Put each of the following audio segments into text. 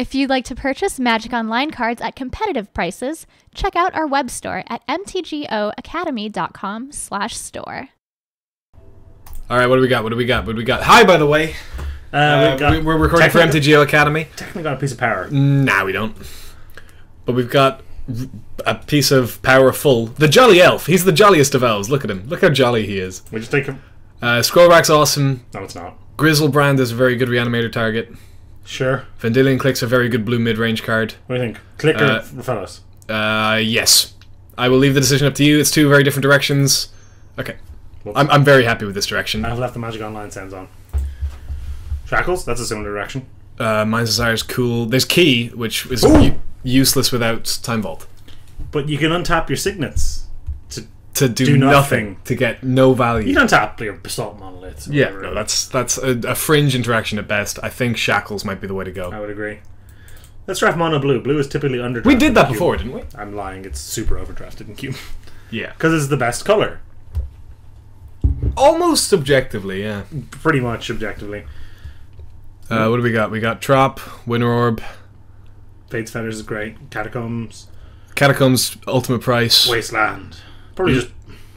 If you'd like to purchase Magic Online cards at competitive prices, check out our web store at mtgoacademy.com/store. All right, what do we got? What do we got? What do we got? Hi, by the way. We're recording for MTGO Academy. Technically got a piece of power. Nah, we don't. But we've got a piece of power full. The Jolly Elf. He's the jolliest of elves. Look at him. Look how jolly he is. We just take him. Scrollrack's awesome. No, it's not. Grizzlebrand is a very good reanimator target. Sure. Vendilion Click's a very good blue mid-range card. What do you think? Click or fellas? Yes. I will leave the decision up to you. It's two very different directions. Okay. I'm very happy with this direction. I've left the Magic Online sounds on. Shackles? That's a similar direction. Mind's Desire's cool. There's Key, which is useless without Time Vault. But you can untap your signets to do nothing. To get no value. You can untap your Basalt Monoliths. Yeah, no, that's a fringe interaction at best. I think Shackles might be the way to go. I would agree. Let's draft mono blue. Blue is typically underdrafted. We did that before, didn't we? I'm lying. It's super overdrafted in Cube. Yeah. Because it's the best color. Almost objectively, yeah. Pretty much objectively. What do we got? We got Trop, Winter Orb. Fate's Fetters is great. Catacombs. Catacombs, Ultimate Price. Wasteland. Probably just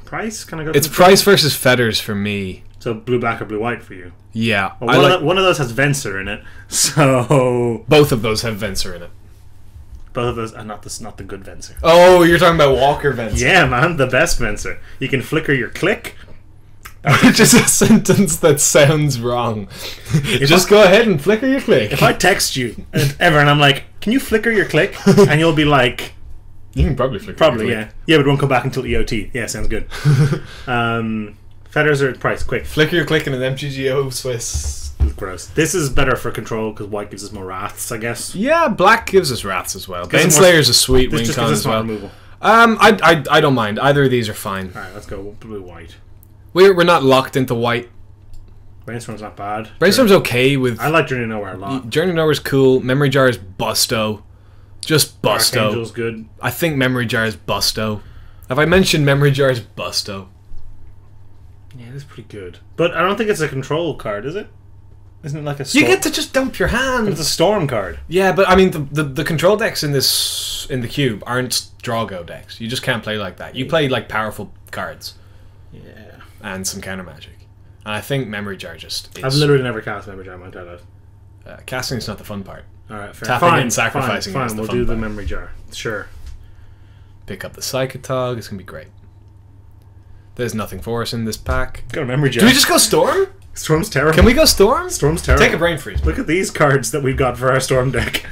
price? Can I go? It's price versus Fetters for me. So blue, black, or blue, white for you? Yeah. Well, one of those has Venser in it, so... Both of those have Venser in it. Both of those are not the good Venser. Oh, you're talking about Walker Venser. Yeah, man, the best Venser. You can flicker your click. Which is a sentence that sounds wrong. Just go ahead and flicker your click. If I text you and I'm like, can you flicker your click? And you'll be like... You can probably flicker Probably, your yeah. click. Yeah, but it won't come back until EOT. Yeah, sounds good. Fetters are at price, quick. Flicker your click in an MTGO Swiss. Gross. This is better for control because white gives us more wraths, I guess. Yeah, black gives us wraths as well. Baneslayer's a sweet wing con as well. Removal. I don't mind. Either of these are fine. Alright, let's go blue white. We're not locked into white. Brainstorm's not bad. Brainstorm's okay with... I like Journey to Nowhere a lot. Journey to Nowhere's cool. Memory Jar is busto. Just busto. Archangel's good. I think Memory Jar is busto. Have I mentioned Memory Jar is busto? Yeah, it's pretty good. But I don't think it's a control card, is it? Isn't it like a storm? You get to just dump your hand. But it's a storm card. Yeah, but I mean the control decks in the cube aren't draw go decks. You just can't play like that. You play like powerful cards. Yeah. And some counter magic. And I think Memory Jar just is. I've literally never cast Memory Jar, I'm tell that. Casting is not the fun part. Alright, fair. Tapping and sacrificing fine. is the We'll fun do part. the Memory Jar. Sure. Pick up the Psychotog. It's going to be great. There's nothing for us in this pack. Go Memory Jar. Do we just go Storm? Storm's terrible. Can we go Storm? Storm's terrible. Take a Brain Freeze. Look at these cards that we've got for our Storm deck.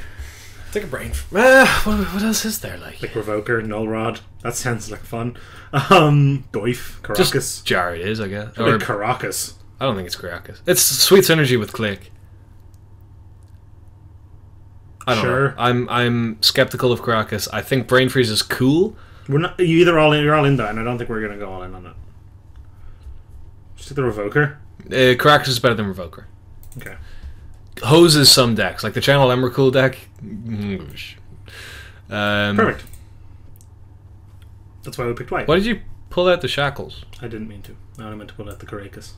Take a Brain Freeze. What else is there? Like Revoker, Null Rod. That sounds like fun. Doif, Caracas. Just Jar it is, I guess. Or Caracas. I don't think it's Caracas. It's sweet synergy with Click. I don't know. I'm skeptical of Caracas. I think Brain Freeze is cool. We're not. You're all in that, and I don't think we're gonna go all in on it. Just take the Revoker. Caracas is better than Revoker. Okay. Hoses some decks, like the Channel Emrakul deck. Perfect. That's why we picked white. Why did you pull out the Shackles? I didn't mean to. I only meant to pull out the Caracas.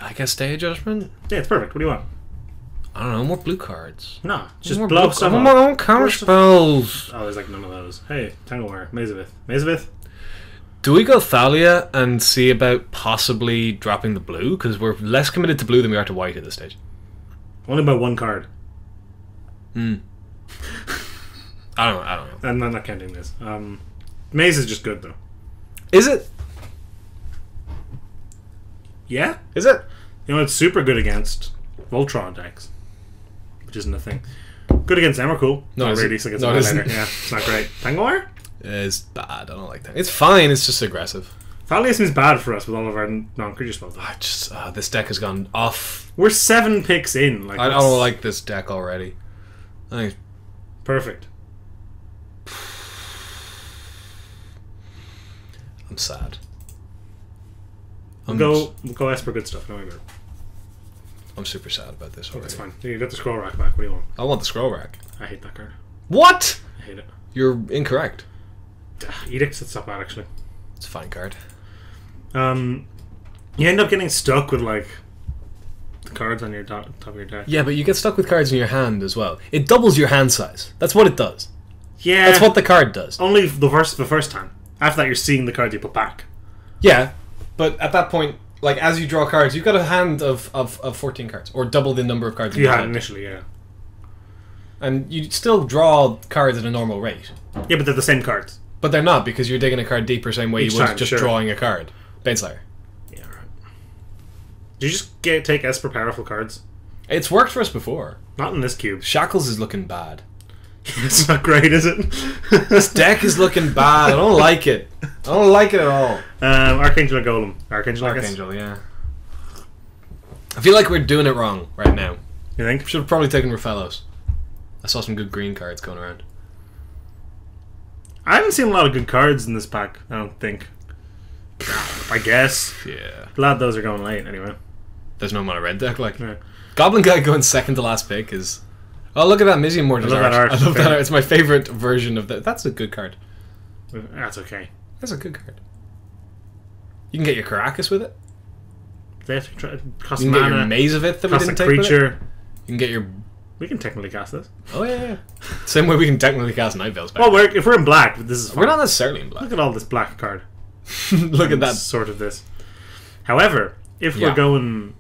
I guess Day Adjustment? Yeah, it's perfect. What do you want? I don't know, more blue cards. No, just more blow stuff up. More counter spells. Oh, there's like none of those. Hey, Tanglewire, Mazavith. Mazavith? Do we go Thalia and see about possibly dropping the blue? Because we're less committed to blue than we are to white at this stage. Only by one card. I don't know. I'm not counting this. Maze is just good, though. Is it? Yeah? Is it? You know, it's super good against Voltron decks. Which isn't a thing. Good against Emrakul. No, not it really. isn't. It's No, it isn't. Yeah, it's not great. Tanglewire? It's bad. I don't like that. It's fine. It's just aggressive. Thalia seems bad for us with all of our non-creature spells. This deck has gone off. We're 7 picks in. Like I don't like this deck already. I think perfect. I'm sad. We'll go Esper good stuff. No, I better. I'm super sad about this already. That's fine. You got the scroll rack back. What do you want? I want the scroll rack. I hate that card. What? I hate it. You're incorrect. Edicts, it's not bad actually. It's a fine card. You end up getting stuck with like the cards on your top of your deck. Yeah, but you get stuck with cards in your hand as well. It doubles your hand size. That's what it does. Yeah, That's what the card does. only the first time. After that, you're seeing the cards you put back. Yeah, but at that point, like, as you draw cards, you've got a hand of 14 cards, or double the number of cards in You your had hand. initially, yeah. And you still draw cards at a normal rate. Yeah, but they're the same cards. But they're not, because you're digging a card deeper same way Each you would time, just sure. drawing a card. Baneslayer. Yeah, right. Did you just take Esper powerful cards? It's worked for us before. Not in this cube. Shackles is looking bad. It's not great, is it? This deck is looking bad. I don't like it. I don't like it at all. Archangel or Golem? Archangel, I guess. Archangel, yeah. I feel like we're doing it wrong right now. You think? Should have probably taken Rafellos. I saw some good green cards going around. I haven't seen a lot of good cards in this pack, I don't think. I guess. Yeah. Glad those are going late, anyway. There's no mono red deck, like. Yeah. Goblin Guy going second to last pick is... Oh, look at that Mizzy Mortar's I love that art. I love that art. It's my favourite version of that. That's a good card. That's okay. That's a good card. You can get your Caracas with it. They have to try, cost You can get your mana, Maze of It that we cost a didn't take with it. creature. You can get your... We can technically cast this. Oh, yeah. Same way we can technically cast Night Veils back. Well, if we're in black, this is fine. We're not necessarily in black. Look at all this black card. Look at that. Sort of this. However, if Yeah. we're going...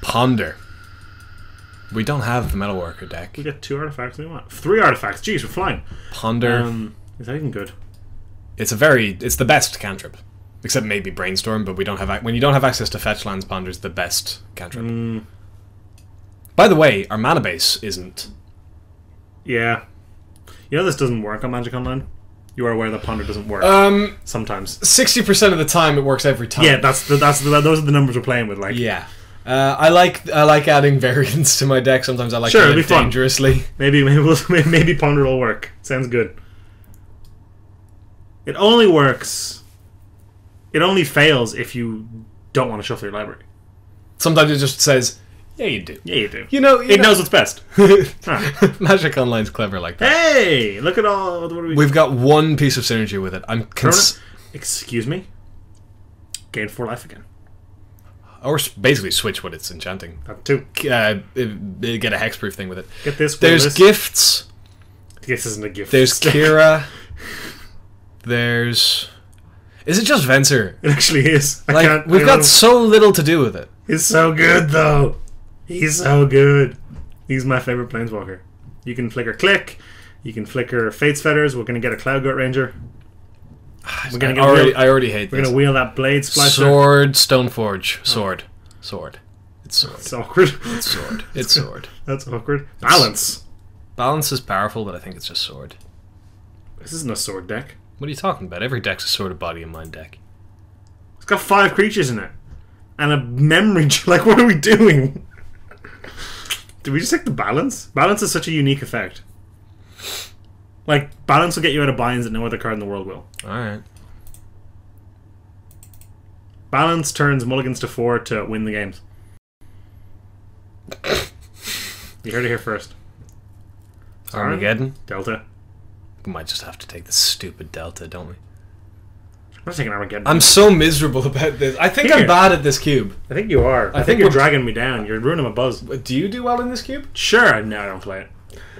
Ponder. We don't have the Metalworker deck. We get 2 artifacts we want. 3 artifacts. Jeez, we're flying. Ponder. Is that even good? It's the best cantrip. Except maybe Brainstorm, but we don't have... When you don't have access to fetch lands, Ponder's the best cantrip. By the way, our mana base isn't. Yeah. You know this doesn't work on Magic Online? You are aware that Ponder doesn't work. Sometimes. 60% of the time it works every time. Yeah, those are the numbers we're playing with. Like, Yeah. I like adding variants to my deck. Sometimes I like Sure, doing it'll it be fun. dangerously. maybe Ponder will work. Sounds good. It only works. It only fails if you don't want to shuffle your library. Sometimes it just says, "Yeah, you do." Yeah, you do. You know, It knows what's best. Ah. Magic Online's clever like that. Hey, look at all. What are we? We've got one piece of synergy with it. Excuse me. Gain 4 life again. Or basically switch what it's enchanting. That too. Get a hexproof thing with it. Get this. There's this. gifts. This isn't a gift. There's Kira. There's... Is it just Venser? It actually is. We've got so little to do with it. He's so good, though. He's so good. He's my favorite planeswalker. You can flicker Click. You can flicker Fate's Fetters. We're going to get a Cloud Goat Ranger. We're gonna I already hate We're this. going to wheel that Blade Splicer. Sword, Stoneforge. Sword. Sword. It's sword. It's awkward. It's sword. It's sword. That's awkward. Balance. Balance is powerful, but I think it's just sword. This isn't a sword deck. What are you talking about? Every deck's a Sword of Body and Mind deck. It's got 5 creatures in it. And a memory... Like, what are we doing? Did we just take the balance? Balance is such a unique effect. Like, balance will get you out of binds that no other card in the world will. Alright. Balance turns mulligans to 4 to win the games. You heard it here first. Armageddon? Delta. We might just have to take the stupid Delta, don't we? I'm not taking Armageddon. I'm so miserable about this. I think Here. I'm bad at this cube. I think you are. I think think you're we're- dragging me down. You're ruining my buzz. Do you do well in this cube? Sure. No, I don't play it.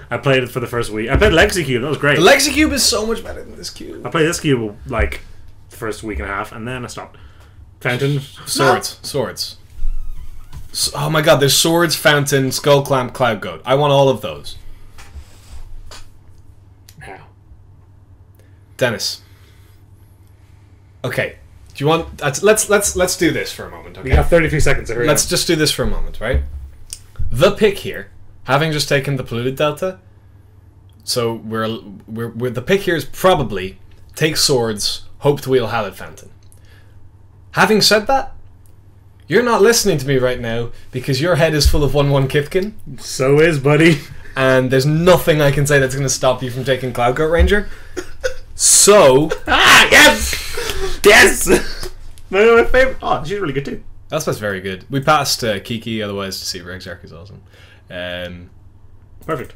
I played it for the first week. I played Legacy Cube. That was great. The Lexi Cube is so much better than this cube. I played this cube like the first week and a half, and then I stopped. Fountain. Swords. Swords. Oh my god, there's Swords, Fountain, Skull Clamp, Cloud Goat. I want all of those. How? Dennis. Okay. Do you want... Let's do this for a moment, okay? We have 33 seconds. So Let's just do this for a moment, right? The pick here, having just taken the polluted delta, so we're the pick here is probably take Swords, hope to wheel Hallowed Fountain. Having said that, you're not listening to me right now because your head is full of 1/1 Kithkin, So is, buddy. and there's nothing I can say that's going to stop you from taking Cloud Goat Ranger. So Ah, yes! Yes! My favorite. Oh, she's really good too. that's very good. We passed Kiki, otherwise to see Rexarch is awesome. Perfect.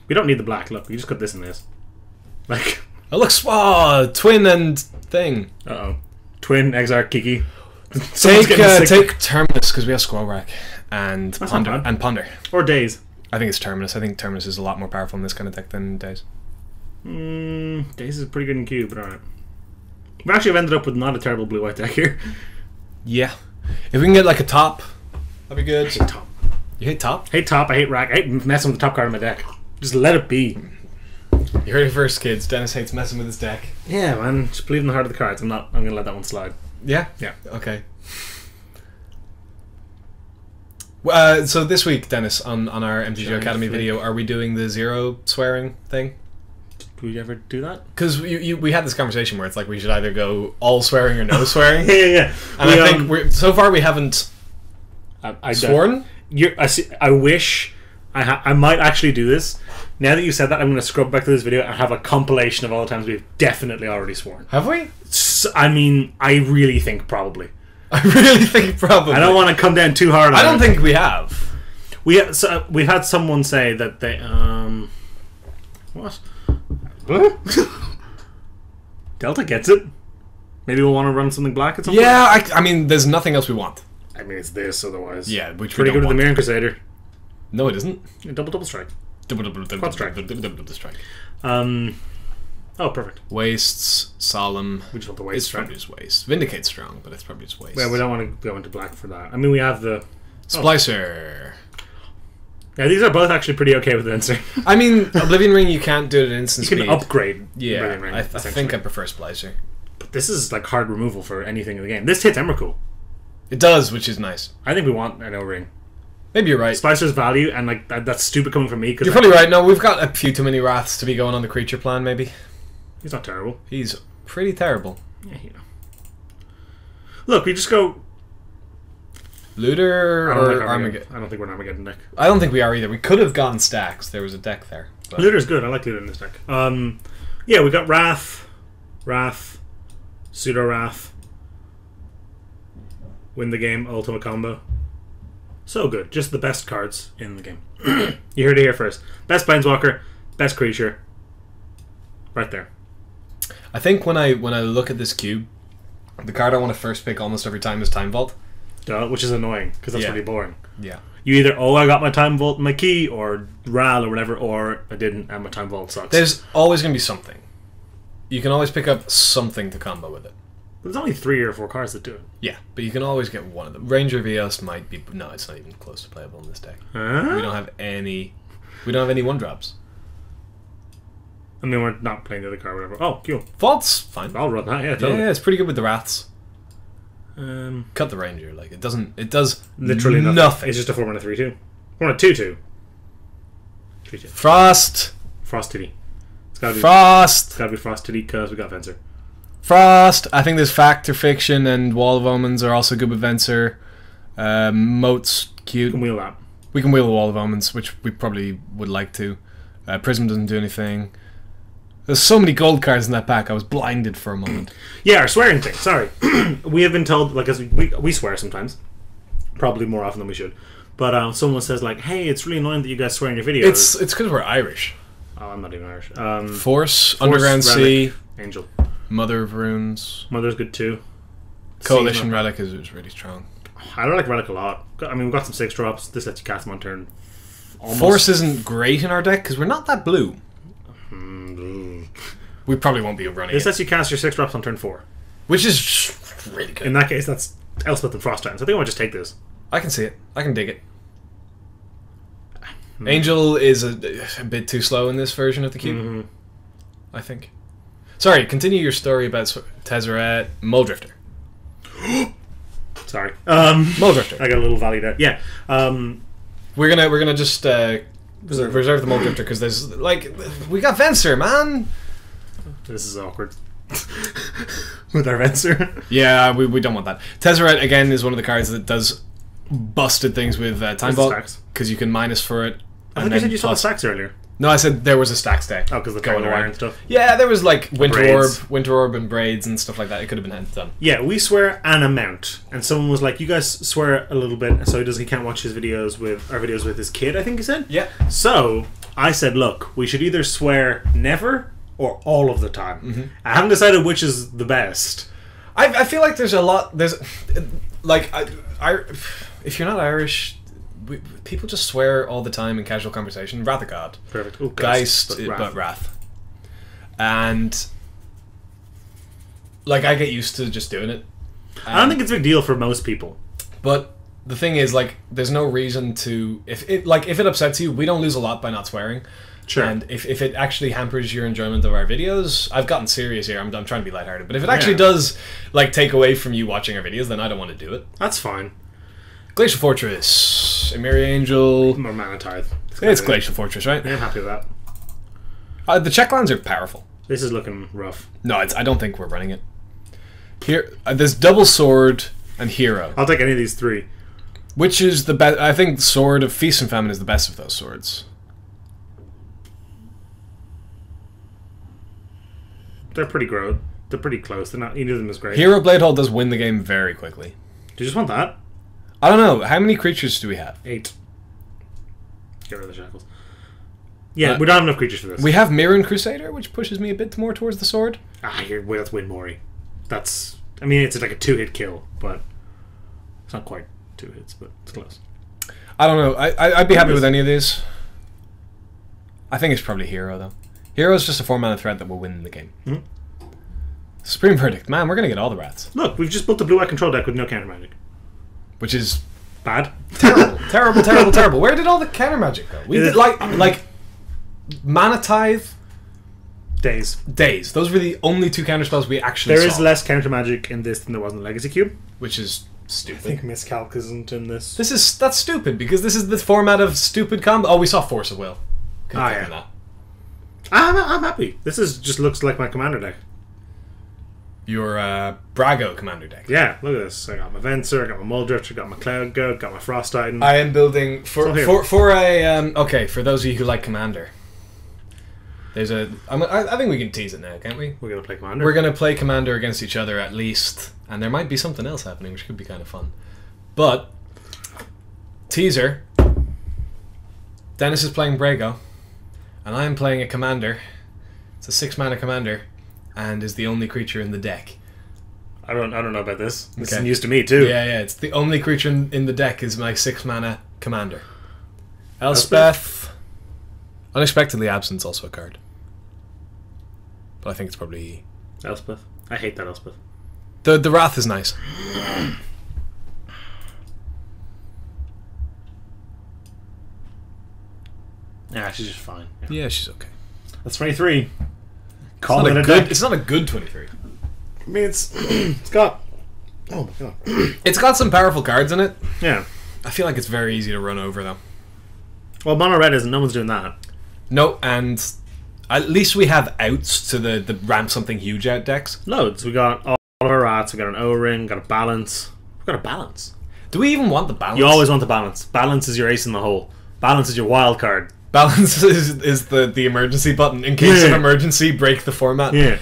We don't need the black. Look, we just cut this and this. Like, Oh look, twin and thing. Twin, Exarch, Kiki. Take Terminus because we have Squall Rack and That's Ponder not bad. and Ponder. Or Days. I think it's Terminus. I think Terminus is a lot more powerful in this kind of deck than Days. Days is pretty good in cube, but alright. We actually have ended up with not a terrible blue-white deck here. Yeah, if we can get like a top, that'd be good. I hate top. You hate top? Hate top, I hate rack. I hate messing with the top card in my deck. Just let it be. You heard it first, kids. Dennis hates messing with his deck. Yeah, man. Just believe in the heart of the cards. I'm gonna let that one slide. Yeah? Yeah. Okay. So this week, Dennis, on our MTGO Academy video, are we doing the zero swearing thing? Do we ever do that? Because we had this conversation where it's like we should either go all swearing or no swearing. Yeah. And I think so far we haven't I sworn. I wish I might actually do this. Now that you said that, I'm going to scrub back to this video and have a compilation of all the times we've definitely already sworn. Have we? I mean, I really think probably. I really think probably. I don't want to come down too hard on I don't it. think we have. We've had someone say that they what? Delta gets it. Maybe we'll want to run something black at some point. Yeah, I mean, there's nothing else we want. I mean, it's this otherwise. Yeah, which pretty we good don't with the want. Mirror Crusader. No, it isn't. Double strike. Quad strike. Strike. Oh, perfect. Wastes, Solemn. We just want the It's waste, probably right? just Waste. Vindicate's strong, but it's probably just Waste. Yeah, we don't want to go into black for that. I mean, we have the Splicer. Yeah, these are both actually pretty okay with the answer. I mean, Oblivion Ring you can't do it at instant You can speed. upgrade. Yeah, Oblivion Ring, I think essentially. I prefer Splicer. But this is like hard removal for anything in the game. This hits Emrakul. It does, which is nice. I think we want an O-ring. Maybe you're right. Splicer's value, and like that's stupid coming from me because You're probably right. No, we've got a few too many Wraths to be going on the creature plan, maybe. he's not terrible. He's pretty terrible. Yeah, you know. Look, we just go. Looter or Armageddon? I don't think we're an Armageddon deck. I don't think we are either. We could have gone stacks. There was a deck there. But Looter's good. I like Looter in this deck. Yeah, we got Wrath, Pseudo Wrath, win the game, ultimate combo. So good. Just the best cards in the game. You heard it here first. Best Planeswalker, best creature. Right there. I think when I look at this cube, the card I want to first pick almost every time is Time Vault. Which is annoying, because that's Yeah. really boring. Yeah. You either, I got my Time Vault in my key, or RAL or whatever, or I didn't, and my Time Vault sucks. There's always going to be something. You can always pick up something to combo with it. There's only 3 or 4 cards that do it. Yeah, but you can always get one of them. Ranger VS might be... No, it's not even close to playable in this deck. Huh? We don't have any 1-drops. I mean, we're not playing the other card or whatever. Oh, cool. Vault's fine. I'll run that, yeah, totally. Yeah, it's pretty good with the Wraths. Cut the Ranger. Like, it does Literally nothing. It's just a 4-mana 3/2. 4-mana 2/2. 3/2. Frost. Frost Titty. It's gotta be Frost. Frost Titty, because we got Fencer. Frost. I think there's Fact or Fiction and Wall of Omens are also good with Venser. Moat's cute. You can wheel that. We can wheel the Wall of Omens, which we probably would like to. Prism doesn't do anything. There's so many gold cards in that pack, I was blinded for a moment. Yeah, our swearing thing, sorry. We have been told, like, as we swear sometimes. Probably more often than we should. But someone says, like, hey, it's really annoying that you guys swear in your videos. It's because we're Irish. Oh, I'm not even Irish. Force, Underground Relic, Sea, Angel. Mother of Runes. Mother's good too. Coalition Sea's not- Relic is really strong. I don't like Relic a lot. I mean, we've got some 6-drops. This lets you cast them on turn. Almost. Force isn't great in our deck because we're not that blue. We probably won't be running This it. lets you cast your 6-drops on turn 4. Which is really good. In that case, that's Elspeth and Frost Titan. So I think I might just take this. I can see it. I can dig it. Angel is a bit too slow in this version of the cube. I think. Sorry, continue your story about Tezzeret. Muldrifter. Sorry. Muldrifter. I got a little valley there. Yeah. We're gonna just reserve the Muldrifter because there's like we got Venser, man. This is awkward. With our Venser. Yeah, we don't want that. Tezzeret again is one of the cards that does busted things with Time Vault stacks? because you can minus for it. I think you said you saw the stacks earlier. No, I said there was a stack stack. Oh, because the going Going Wire around. and stuff. Yeah, there was like braids. Winter Orb and braids and stuff like that. It could have been done. Yeah, we swear an amount, and someone was like, "You guys swear a little bit, so he can't watch his videos with our videos with his kid." I think he said. Yeah. So I said, "Look, we should either swear never or all of the time." I haven't decided which is the best. I feel like there's a lot. There's like if you're not Irish, people just swear all the time in casual conversation. Wrath of God, Perfect. Ooh, Geist, but Wrath, and like I get used to just doing it. I don't think it's a big deal for most people. But the thing is, like, there's no reason to if it upsets you, we don't lose a lot by not swearing. Sure. And if it actually hampers your enjoyment of our videos, I've gotten serious here. I'm trying to be lighthearted. But if it actually does, like, take away from you watching our videos, then I don't want to do it. That's fine. Glacial Fortress, Emiri Angel. More mana tithe. It's Glacial Fortress, right? Yeah, I'm happy with that. The checklands are powerful. This is looking rough. No, I don't think we're running it. Here, there's Double Sword and Hero. I'll take any of these three. Which is the best? I think Sword of Feast and Famine is the best of those swords. They're pretty They're pretty close. They're not. Either of them is great. Hero Bladehold does win the game very quickly. Do you just want that? I don't know. How many creatures do we have? 8. Get rid of the shackles. Yeah, we don't have enough creatures for this. We have Mirren Crusader, which pushes me a bit more towards the sword. That's Windmill. That's. I mean, it's like a 2-hit kill, but it's not quite 2 hits, but it's close. I don't know. I'd be happy with any of these. I think it's probably Hero, though. Hero is just a 4-mana threat that will win the game. Mm-hmm. Supreme Verdict. Man, we're going to get all the rats. Look, we've just built a blue-white control deck with no counter magic. Which is bad. Terrible. Terrible, terrible, terrible. Where did all the counter magic go? We did, like Mana Tithe. Days. Those were the only 2 counter spells we actually saw. There is less counter magic in this than there was in the Legacy Cube. Which is stupid. I think Miscalc isn't in this. That's stupid, because this is the format of stupid combo. Oh, we saw Force of Will. Yeah. I'm happy. This just looks like my commander deck. Your Brago commander deck. Yeah, look at this. I got my Venser, I got my Muldrifter, I got my Cloud Goat, got my Frost Titan. I am building for those of you who like commander. There's I think we can tease it now, can't we? We're gonna play commander. We're gonna play commander against each other at least, and there might be something else happening, which could be kind of fun. But teaser. Dennis is playing Brago, and I am playing a commander. It's a 6-mana commander, and is the only creature in the deck. I don't know about this. This is news to me too. Yeah. It's the only creature in the deck is my 6-mana commander. Elspeth. Unexpectedly Absent's also a card. But I think it's probably Elspeth. I hate that Elspeth. The Wrath is nice. Yeah, she's just fine. Yeah, she's okay. That's 23. It's not a good 23. I mean, it's got. Oh my god. It's got some powerful cards in it. Yeah. I feel like it's very easy to run over though. Well, mono red isn't. No one's doing that. No, and at least we have outs to the ramp something huge out decks. Loads. We got all of our rats. We got an O-ring. Got a balance. We got a balance. Do we even want the balance? You always want the balance. Balance is your ace in the hole. Balance is your wild card. Balance is the emergency button in case of emergency. Break the format. Yeah.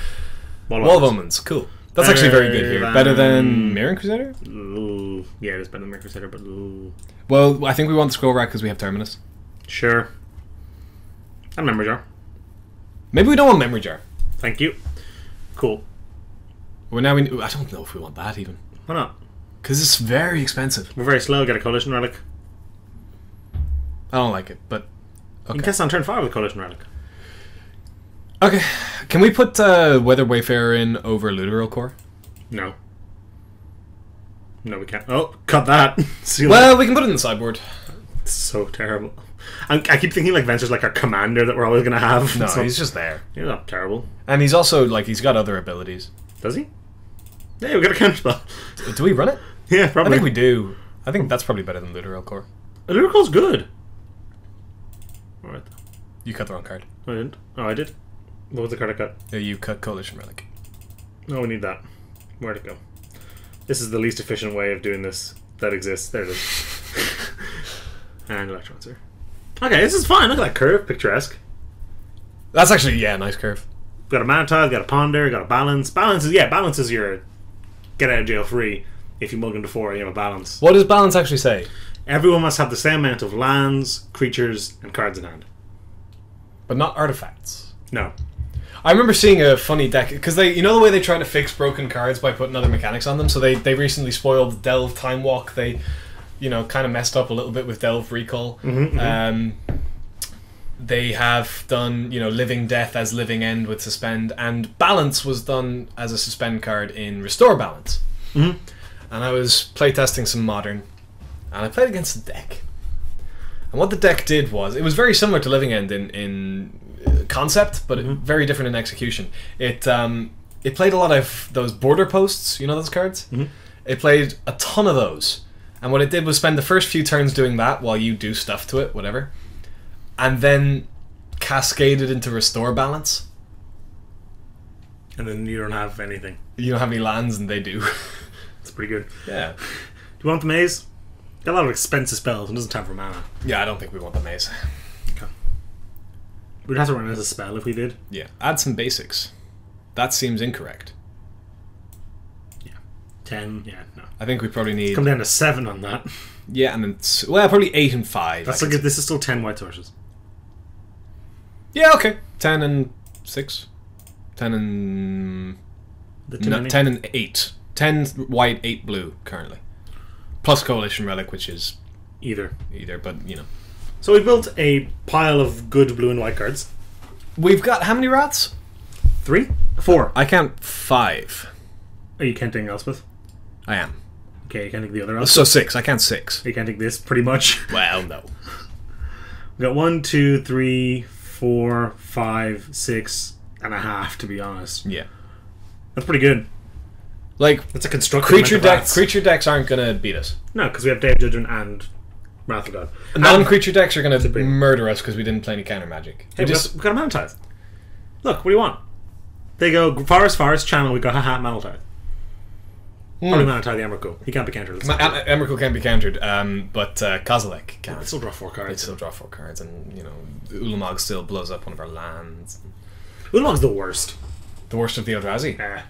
Wall of Omens. Cool. That's actually very good here. Better than Mirren Crusader? Ooh. Yeah, it is better than Mirren Crusader, but ooh. Well, I think we want the scroll rack because we have Terminus. Sure. And Memory Jar. Maybe we don't want Memory Jar. Thank you. Cool. Well, now I don't know if we want that even. Why not? Because it's very expensive. We're very slow. Get a Coalition Relic. I don't like it, but okay. You can test on turn 5 with Coalition Relic. Okay. Can we put Weather Wayfarer in over Literal Core? No. No, we can't. Oh, cut that. Well, we can put it in the sideboard. It's so terrible. I keep thinking like Venture's like our commander that we're always going to have. No, he's just there. He's not terrible. And he's also, like, he's got other abilities. Does he? Yeah, we got a counterspell. Do we run it? Yeah, probably. I think we do. I think that's probably better than Literal Core. Literal Core's good. Alright. You cut the wrong card. I didn't. Oh, I did? What was the card I cut? Yeah, you cut Coalition Relic. Oh, we need that. Where'd it go? This is the least efficient way of doing this that exists. There it is. And Electronzer. Okay, this is fine. Look at that curve. Picturesque. That's actually, yeah, nice curve. Got a Mana Tithe, got a Ponder, got a Balance. Balance is your get out of jail free. If you mulligan to 4, you have a Balance. What does Balance actually say? Everyone must have the same amount of lands, creatures, and cards in hand. But not artifacts. No. I remember seeing a funny deck because you know the way they try to fix broken cards by putting other mechanics on them. So they recently spoiled Delve Time Walk. They, kind of messed up a little bit with Delve Recall. They have done Living Death as Living End with Suspend, and Balance was done as a suspend card in Restore Balance. And I was playtesting some Modern, and I played against the deck. And what the deck did was, it was very similar to Living End in concept, but very different in execution. It played a lot of those border posts, those cards? It played a ton of those. And what it did was spend the first few turns doing that while you do stuff to it, whatever. And then cascaded into Restore Balance. And then you don't have anything. You don't have any lands, and they do. It's pretty good. Yeah. Do you want the maze? Got a lot of expensive spells and doesn't have for mana. Yeah, I don't think we want the maze. Okay. We'd have to run it as a spell if we did. Yeah. Add some basics. That seems incorrect. Yeah. 10, yeah, no. I think we probably need... Come down to 7 on that. Yeah, and then... Well, probably 8 and 5. That's this is still 10 white sources. Yeah, okay. 10 and 6. 10 and... 10 and 8. 10 white, 8 blue, currently. Plus Coalition Relic, which is... Either, but, So we built a pile of good blue and white cards. We've got... How many rats? 3? 4. I count 5. Are you counting Elspeth? I am. Okay, you can't take the other Elspeth? So 6. I count 6. You can't take this, pretty much. Well, no. We got 1, 2, 3, 4, 5, 6 and a half, to be honest. Yeah. That's pretty good. Like, that's a constructive creature decks aren't going to beat us. No, because we have Day of Judgment and Wrath of God. Non-creature decks are going to murder us because we didn't play any counter magic. Hey, we got a Manatide. Look, what do you want? They go Forest, Channel, we go haha, Manatide. Probably Manatide the Emrakul. He can't be countered. Emrakul can't be countered, but Kozilek can. It still draw 4 cards. It still draw 4 cards, and Ulamog still blows up one of our lands. Ulamog's the worst. The worst of the Eldrazi?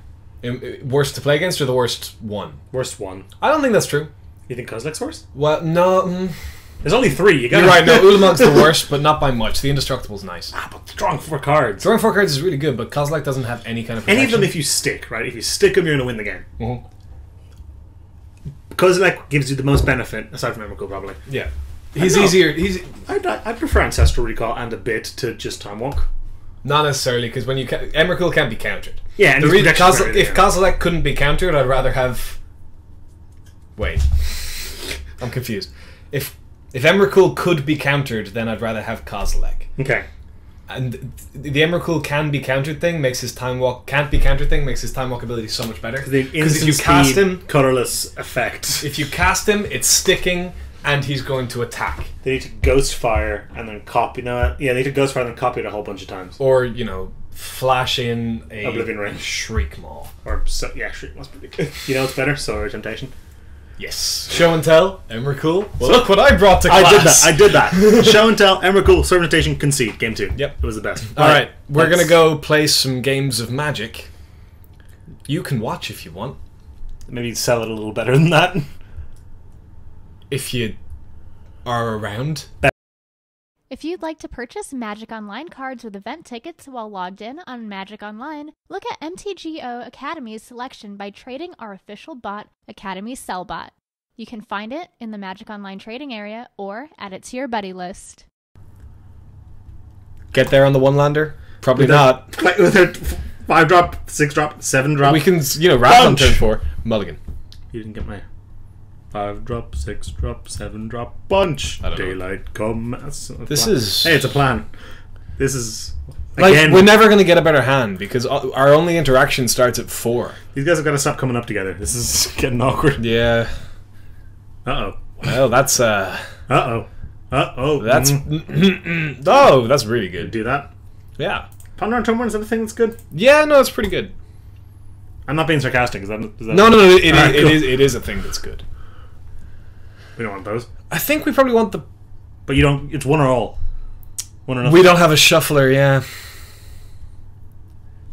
Worst to play against, or the worst one? Worst one. I don't think that's true. You think Kozilek's worse? Well, no. There's only 3. You're right, no, Ulamog's the worst, but not by much. The Indestructible's nice. But drawing 4 cards. Drawing 4 cards is really good, but Kozilek doesn't have any kind of protection. Any of them if you stick, right? If you stick them, you're going to win the game. Kozilek gives you the most benefit, aside from Emrakul, probably. Yeah. He's easier. I prefer Ancestral Recall and a bit to just Time Walk. Not necessarily, because when Emrakul can't be countered. Yeah, and if Kozilek couldn't be countered, I'd rather have... Wait. I'm confused. If Emrakul could be countered, then I'd rather have Kozilek. Okay. And the Emrakul can be countered thing makes his Time Walk... Can't be countered thing makes his Time Walk ability so much better. Because if you cast him... Colorless effect. If you cast him, it's sticking... And he's going to attack. They need to Ghost Fire and then copy. No, yeah, they need to Ghost Fire and then copy it a whole bunch of times. Or, flash in a Oblivion Ring. Shriek Maw. Shriek Maw's pretty good. You know what's better? Solar Temptation. Yes. Show and Tell, Emrakul. Well, look what I brought to class. I did that. Show and Tell, Emrakul, Solar Temptation, Concede. Game 2. Yep. It was the best. Alright, we're going to go play some games of Magic. You can watch if you want. Maybe sell it a little better than that. If you are around. If you'd like to purchase Magic Online cards with event tickets while logged in on Magic Online, look at MTGO Academy's selection by trading our official bot, Academy Sellbot. You can find it in the Magic Online trading area or add it to your buddy list. Get there on the one-lander? Probably not. With a 5-drop, 6-drop, 7-drop. We can, wrap on turn 4. Mulligan. You didn't get my 5-drop, 6-drop, 7-drop bunch. Daylight come. This is... Hey, it's a plan. This is... Again, we're never going to get a better hand because our only interaction starts at 4. These guys have got to stop coming up together. This is getting awkward. Yeah. Uh-oh. Well, that's... Uh-oh. Uh-oh. That's... Oh, that's really good. Do that? Yeah. Ponder on turn 1, is that a thing that's good? Yeah, no, it's pretty good. I'm not being sarcastic. Is that No, it is a thing that's good. We don't want those. I think we probably want the... But you don't... It's one or all. One or nothing. We don't have a shuffler, yeah.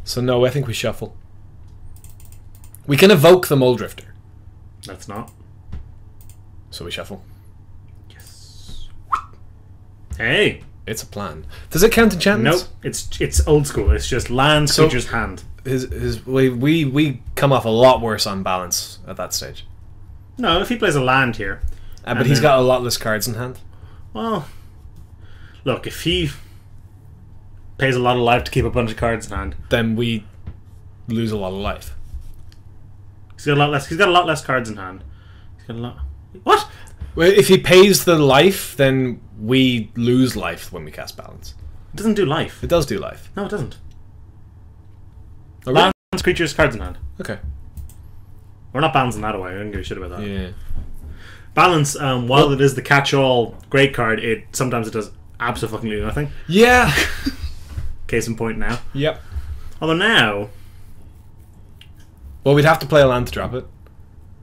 So no, I think we shuffle. We can evoke the Mole Drifter. That's not. So we shuffle. Yes. Hey! It's a plan. Does it count enchantments? Nope. It's old school. It's just land, So- creature's hand. We come off a lot worse on balance at that stage. No, if he plays a land here, But And he's then- got a lot less cards in hand. well, look, if he pays a lot of life to keep a bunch of cards in hand, Then we lose a lot of life. he's got a lot less. He's got a lot less cards in hand. He's got a lot. What? Well, if he pays the life, then we lose life when we cast balance. It doesn't do life. It does do life. No, it doesn't. Oh, really? Lands, creatures, cards in hand. Okay. We're not balancing that away. I don't give a shit about that. Yeah. Balance, while it is the catch-all great card, sometimes it does absolutely nothing. Yeah. Case in point now. Yep. Although now, Well, we'd have to play a land to drop it.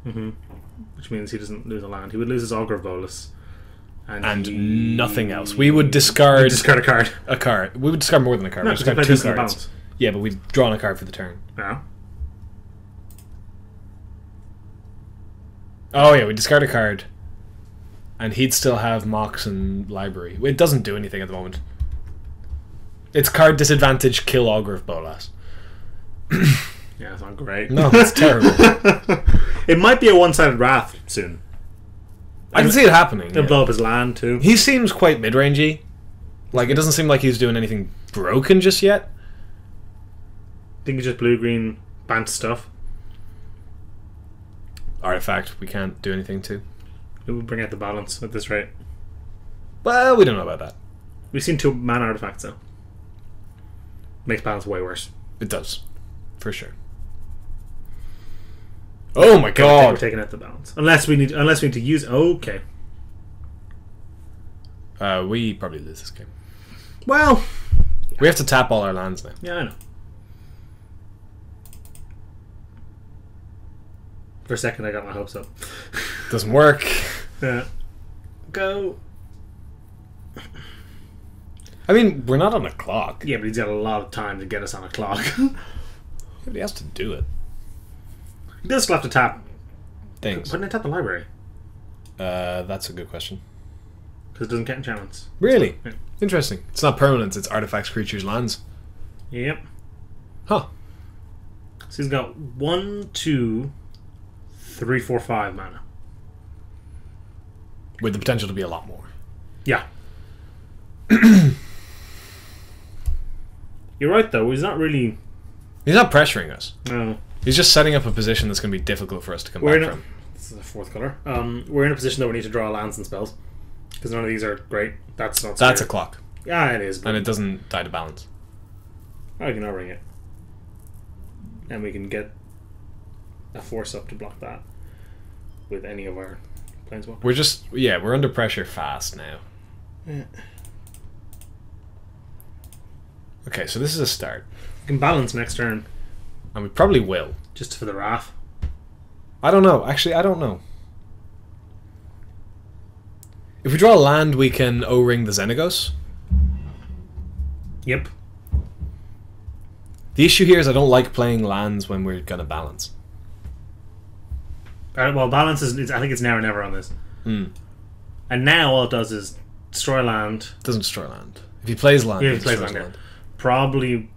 which means he doesn't lose a land, he would lose his Augur of Bolus. And nothing else. We would discard Discard a card. a card. We would discard more than a card. No, We'd because he discard played two this in the cards. balance. Yeah, but we've drawn a card for the turn. Yeah. Oh yeah, we discard a card. And he'd still have Mox and Library. It doesn't do anything at the moment. It's card disadvantage, kill Augur of Bolas. Yeah, it's not great. No, it's terrible. It might be a one-sided Wrath soon. I can see it happening. He'll yeah. blow up his land too. He seems quite mid-rangey. Like, it doesn't seem like he's doing anything broken just yet. Think it's just blue-green banned stuff. Artifact, we can't do anything to. It would bring out the balance at this rate. Well, we don't know about that. We've seen 2 mana artifacts though. Makes balance way worse. It does. For sure. Oh my We're god! taking out the balance. Unless we need to use. Okay. We probably lose this game. Well, We have to tap all our lands now. yeah, I know. For a second, I got my hopes up. Doesn't work. Yeah. Go. I mean, we're not on a clock. Yeah, but he's got a lot of time to get us on a clock. But he has to do it. He does still have to tap. Things. Why didn't I tap the library? That's a good question. Because it doesn't get enchantments. Really? Yeah. Interesting. It's not permanents, it's artifacts, creatures, lands. Yep. Huh. So he's got 1, 2, 3, 4, 5 mana. With the potential to be a lot more. Yeah. You're right, though. He's not really. He's not pressuring us. No. He's just setting up a position that's going to be difficult for us to come We're back in a, from. this is the 4th color. We're in a position that we need to draw lands and spells. Because none of these are great. That's not That's a scary. clock. Yeah, it is. But And it doesn't die to balance. I can overring it. And we can get a force up to block that with any of our planeswalkers. We're just, yeah, we're under pressure fast now. Yeah. Okay, so this is a start. We can balance next turn And we probably will. just for the Wrath. I don't know. Actually, I don't know. If we draw a land, we can O-ring the Xenagos. Yep. The issue here is I don't like playing lands when we're going to balance. Well, balance is. I think it's now or never on this. Mm. And now all it does is destroy land. Doesn't destroy land. If he plays land, Yeah, he he plays destroys land, land. Probably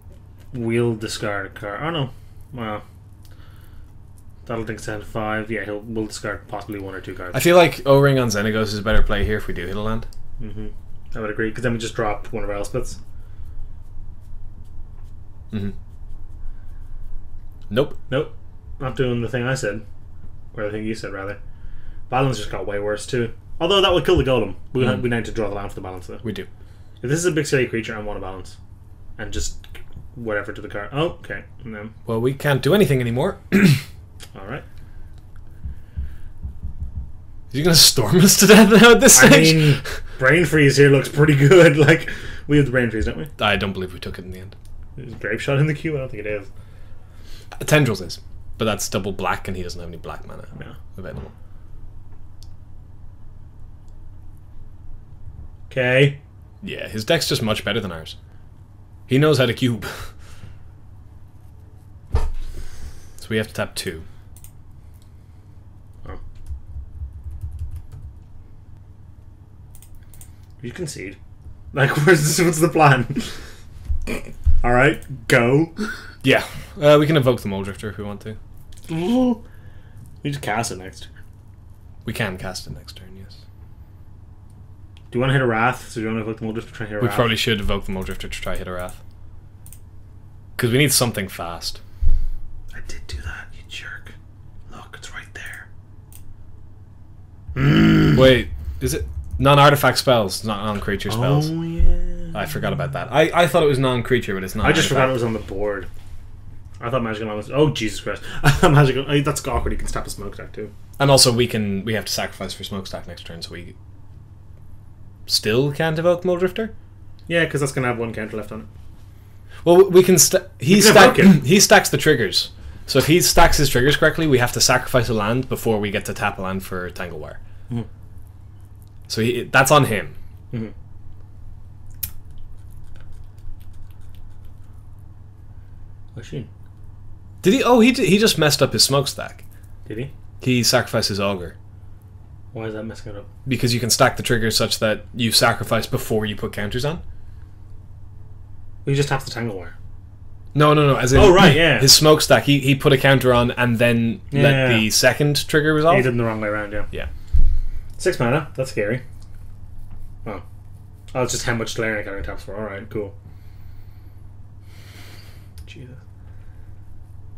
will discard a card. Oh no. Well. That'll take us down to 5. Yeah, we'll discard possibly 1 or 2 cards. I feel like O-ring on Xenagos is a better play here if we do hit a land. I would agree, because then we just drop one of our Elspeths. Mm-hmm. Nope. Nope. Not doing the thing I said. Or the thing you said, rather. Balance just got way worse, too. Although that would kill the golem. We need to draw the land for the balance, though. We do. If this is a big silly creature, I want a balance. And just whatever to the card. Oh, okay. And then, Well, we can't do anything anymore. alright. Is he going to storm us to death now at this I stage? mean, Brain Freeze here looks pretty good. Like, we have the Brain Freeze, don't we? I don't believe we took it in the end. Is Grape Shot in the queue? I don't think it is. Tendrils is. But that's double black and he doesn't have any black mana No. available. Okay. Yeah, his deck's just much better than ours. He knows how to cube. So we have to tap 2. Oh. You concede. Like, what's the plan? Alright, go. Yeah. We can evoke the Mole Drifter if we want to. We just cast it next. We can cast it next turn, yes. Do you want to hit a Wrath? So do you want to evoke the Mole Drifter to try and hit a We Wrath? probably should evoke the Mole Drifter to try hit a Wrath. Because we need something fast. I did do that, you jerk. Look, it's right there. Wait, is it non-artifact spells, not non-creature spells? Oh, yeah. I forgot about that. I thought it was non-creature, but it's not. I just forgot it was on the board. I thought Magic Online was... Oh, Jesus Christ. I thought Magic... that's awkward. You can stop a Smokestack, too. And also, we have to sacrifice for Smokestack next turn, so we still can't evoke Mole Drifter? Yeah, because that's going to have one counter left on it. Well, we can... he evoke it. stacks the triggers. So if he stacks his triggers correctly, we have to sacrifice a land before we get to tap a land for Tanglewire. Mm-hmm. So that's on him. Mm-hmm. Machine. Did he? Oh, he just messed up his Smokestack. Did he? He sacrificed his Augur. Why is that messing it up? Because you can stack the triggers such that you sacrifice before you put counters on. He just taps the Tanglewire. No. As in, Oh, right, yeah. His Smokestack, he put a counter on and then let the second trigger resolve. He did it the wrong way around, yeah. Yeah. 6 mana. That's scary. Oh. Oh, it's just how much Galarian Academy taps for. Alright, cool. Jesus.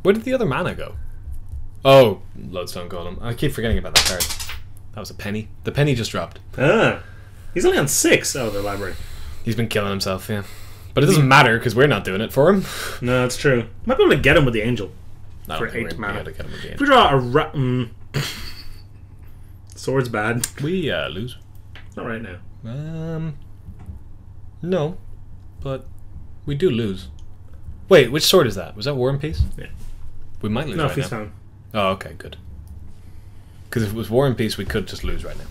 Where did the other mana go? Oh, Lodestone Golem. I keep forgetting about that card. That was a penny. The penny just dropped. Ah. He's only on 6. Oh, the library. He's been killing himself, yeah. But it doesn't matter because we're not doing it for him. No, that's true. Might be able to get him with the Angel. I For don't think 8 we're mana. able to get him with the If end. we draw a Sword's bad. We lose. Not right now. No, but we do lose. Wait, which sword is that? Was that War and Peace? Yeah. We might lose No, right Feast now. Fountain. Oh, okay, good. Because if it was War and Peace, we could just lose right now.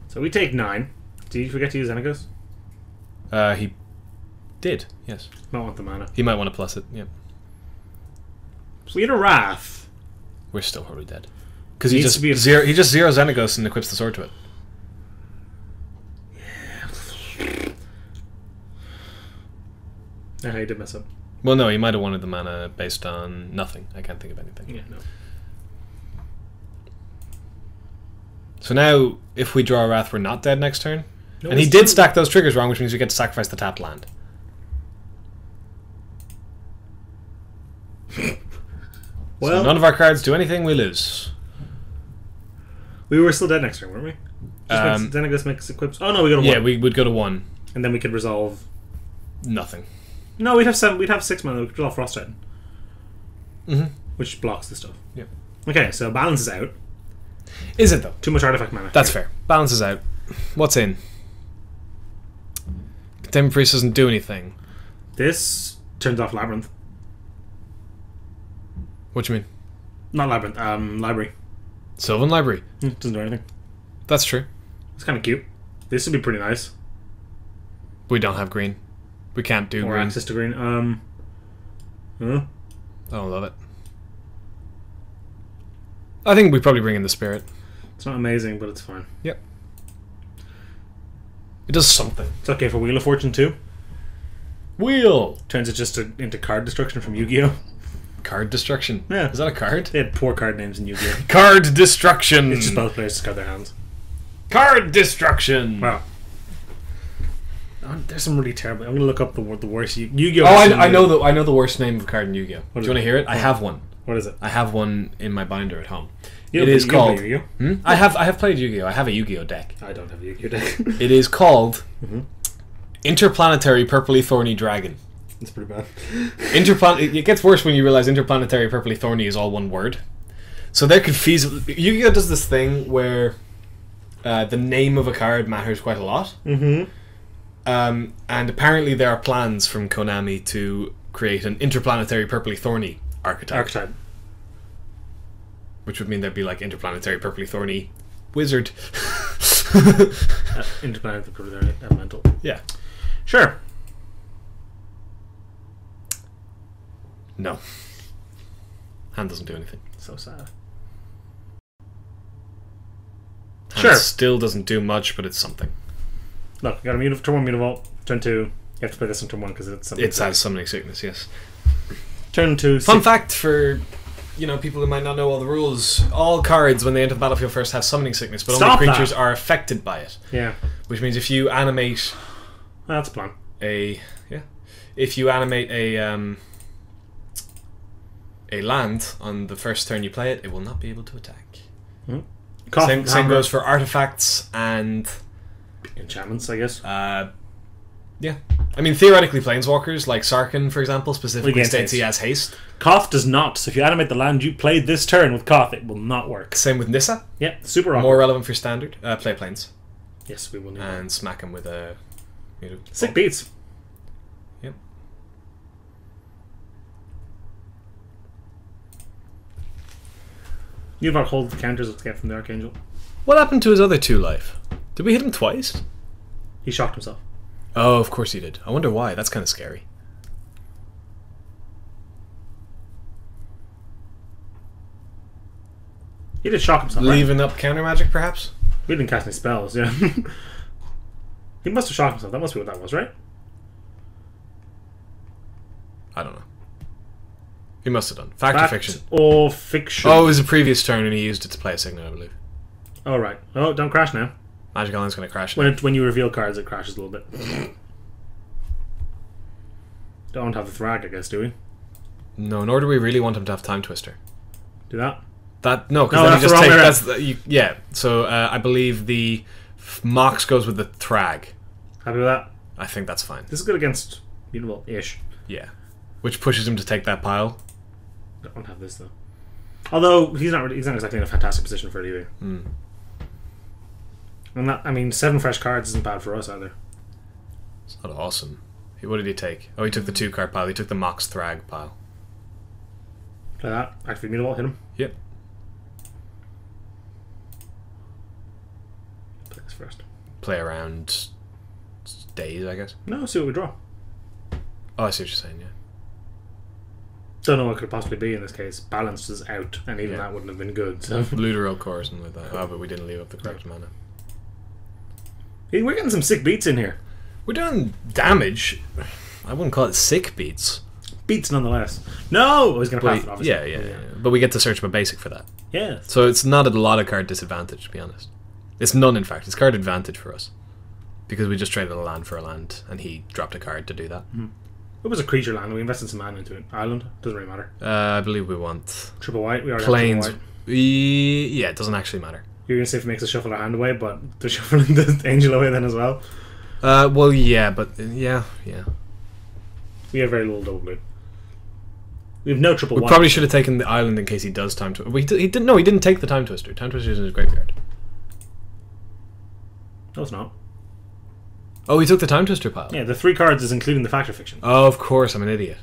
So we take 9. Did you forget to use Xenagos? He did, yes. Might want the mana. He might want to plus it, yeah. So we get a Wrath. We're still probably dead. Because he Needs just to be a- he just zeroes Xenagos and equips the sword to it. Yeah, he did mess up. Well, no, he might have wanted the mana based on nothing. I can't think of anything. Yeah, no. So now, if we draw a Wrath, we're not dead next turn. No, And he it's did still- stack those triggers wrong, which means we get to sacrifice the tapped land. Well, So none of our cards do anything, we lose. we were still dead next turn, weren't we? Xenagos makes equips. Oh no, we got a 1. Yeah, we would go to 1. And then we could resolve. Nothing. No, we'd have 7. We'd have 6 mana. We could draw Frost Titan, Mm-hmm. which blocks the stuff. Yeah. Okay, so balance is out. Is it, though? Too much artifact mana. That's fair. Balance is out. What's in? Containment Priest doesn't do anything. This turns off Labyrinth. What do you mean? Not Labyrinth. Library. Sylvan Library. Doesn't do anything. That's true. It's kind of cute. This would be pretty nice. We don't have green. We can't do Or green. access to green. Huh? I don't love it. I think we probably bring in the Spirit. It's not amazing, but it's fine. Yep. It does something. It's okay for Wheel of Fortune too. Wheel! Turns it just into card destruction from Yu-Gi-Oh. Card Destruction. Yeah. Is that a card? They had poor card names in Yu-Gi-Oh. Card Destruction! It's just both players discard their hands. Card Destruction! Wow. Oh, there's some really terrible. I'm gonna look up the worst Yu-Gi-Oh. Oh, has some I know really- I know the worst name of a card in Yu-Gi-Oh. Do is you want to it? hear it? I have one. What is it? I have one in my binder at home. You It don't- is you don't play called. Yu-Gi-Oh? I have played Yu-Gi-Oh. I have a Yu-Gi-Oh deck. I don't have a Yu-Gi-Oh deck. It is called Mhm. Interplanetary Purpley Thorny Dragon. It's pretty bad. It gets worse when you realize Interplanetary Purpley Thorny is all one word. So there could feasibly... Yu-Gi-Oh does this thing where the name of a card matters quite a lot. Mm-hmm. And apparently there are plans from Konami to create an Interplanetary Purpley Thorny archetype. Which would mean there'd be like Interplanetary Purpley Thorny Wizard. Interplanetary Elemental. Yeah. Sure. No. Hand doesn't do anything. So sad. Hand Sure. still doesn't do much, but it's something. Look, got a turn 1 Mutavault, Turn 2. You have to play this on turn 1 because it's something. It has summoning sickness, yes. Turn 2. Fun fact for people who might not know all the rules: all cards when they enter the battlefield first have summoning sickness, but only creatures are affected by it. Yeah. Which means if you animate, that's a plan. If you animate a land on the first turn you play it, it will not be able to attack. Same goes for artifacts and enchantments, I guess. Yeah. I mean, theoretically, planeswalkers, like Sarkhan, for example, specifically states he has haste. Koth does not. So if you animate the land you played this turn with Koth, it will not work. Same with Nissa. Yeah, super awkward. More relevant for standard. Play planes. Yes, we will need and smack him with a... Sick beats. Yep. You have our hold the counters to get from the Archangel. What happened to his other 2 life? Did we hit him twice? He shocked himself. Oh, of course he did. I wonder why. That's kind of scary. He did shock himself. Leaving up counter magic, perhaps? We didn't cast any spells, yeah. He must have shocked himself. That must be what that was, right? I don't know. He must have done. Fact or fiction? Or fiction. Oh, it was a previous turn and he used it to play a signal, I believe. Oh, right. Oh, don't crash now. Magic Online's going to crash now. When you reveal cards, it crashes a little bit. Don't have the Thrag, I guess, do we? No, nor do we really want him to have Time Twister. Do that? No, because then you just take... yeah, so I believe the Mox goes with the Thrag. Happy with that? I think that's fine. This is good against Mutable-ish. Yeah. Which pushes him to take that pile. Don't have this, though. Although, he's not exactly in a fantastic position for it either. I mean, 7 fresh cards isn't bad for us either. It's not awesome. What did he take? Oh, he took the 2-card pile. He took the Mox Thrag pile. Play that. Activate Mutable, hit him. Yep. Play this first. Play around days, I guess. No, see what we draw. Oh, I see what you're saying, yeah. Don't know what could possibly be in this case. Balance is out, and even that wouldn't have been good. So. Lutero Core or something like that. Oh, but we didn't leave up the correct mana. Hey, we're getting some sick beats in here. We're doing damage. I wouldn't call it sick beats. Beats nonetheless. No! I was going to pass it, obviously. Yeah. But we get to search by basic for that. Yeah. So it's not a lot of card disadvantage, to be honest. It's none, in fact. It's card advantage for us. Because we just traded a land for a land, and he dropped a card to do that. It was a creature land. We invested some mana into it. Island. Doesn't really matter. I believe we want... Triple white. We already plains. have triple white. Yeah, it doesn't actually matter. You're going to say if it makes us shuffle our hand away, but they're shuffling the angel away then as well. Well, yeah, but... Yeah. We have very little double blue. We have no triple white. We probably should have taken the island in case he does Time Twister. He didn't. No, he didn't take the Time Twister. Time Twister is in his graveyard. No, it's not. Oh, he took the Time Twister pile. Yeah, the 3 cards is including the Factor Fiction. Oh, of course, I'm an idiot.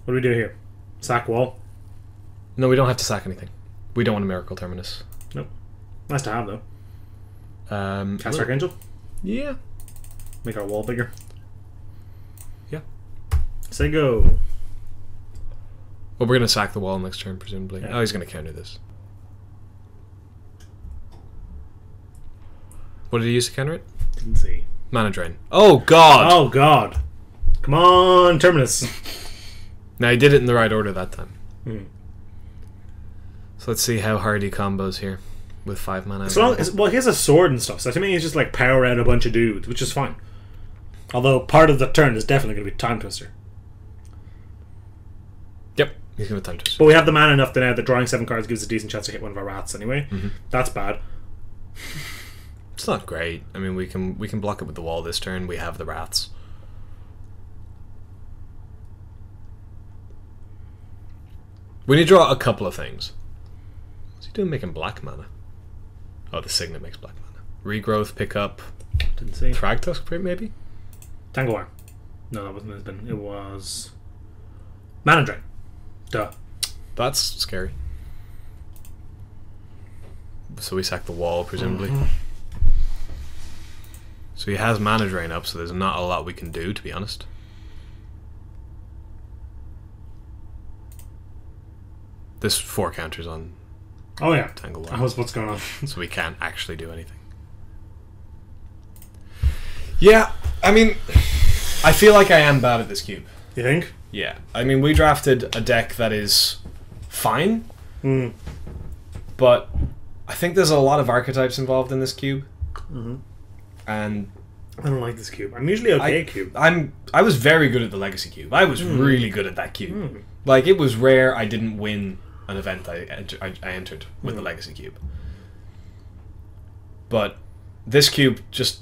What do we do here? Sack wall? No, we don't have to sack anything. We don't want a Miracle Terminus. Nope. Nice to have, though. Cast Archangel? Yeah. Make our wall bigger. Yeah. Say go. Well, we're going to sack the wall next turn, presumably. Yeah. Oh, he's going to counter this. What did he use to counter it? Didn't see. Mana Drain. Oh, God! Oh, God. Come on, Terminus. Now, he did it in the right order that time. Hmm. So let's see how hard he combos here with 5 mana. Well, he has a sword and stuff, so to me he's just like power out a bunch of dudes, which is fine. Although part of the turn is definitely going to be Time Twister. Yep, he's going to Time Twister. But we have the mana enough that now that drawing 7 cards gives a decent chance to hit one of our rats anyway. That's bad. It's not great. I mean, we can block it with the wall this turn. We have the rats. We need to draw a couple of things. What's he doing making black mana? Oh, the Signet makes black mana. Regrowth, pickup. Didn't see. Thragtusk, maybe? Tangleworm. No, that wasn't Lisbon. It was Mana Drain. Duh. That's scary. So we sack the wall, presumably. So he has Mana Drain up, so there's not a lot we can do, to be honest. There's 4 counters on Tangleworm. I was what's going on. So we can't actually do anything. Yeah, I mean, I feel like I am bad at this cube. You think? Yeah. I mean, we drafted a deck that is fine, but I think there's a lot of archetypes involved in this cube. And I don't like this cube. I'm usually okay at cube. I was very good at the Legacy cube. I was really good at that cube. Like, it was rare I didn't win an event I entered with the Legacy cube. But this cube just...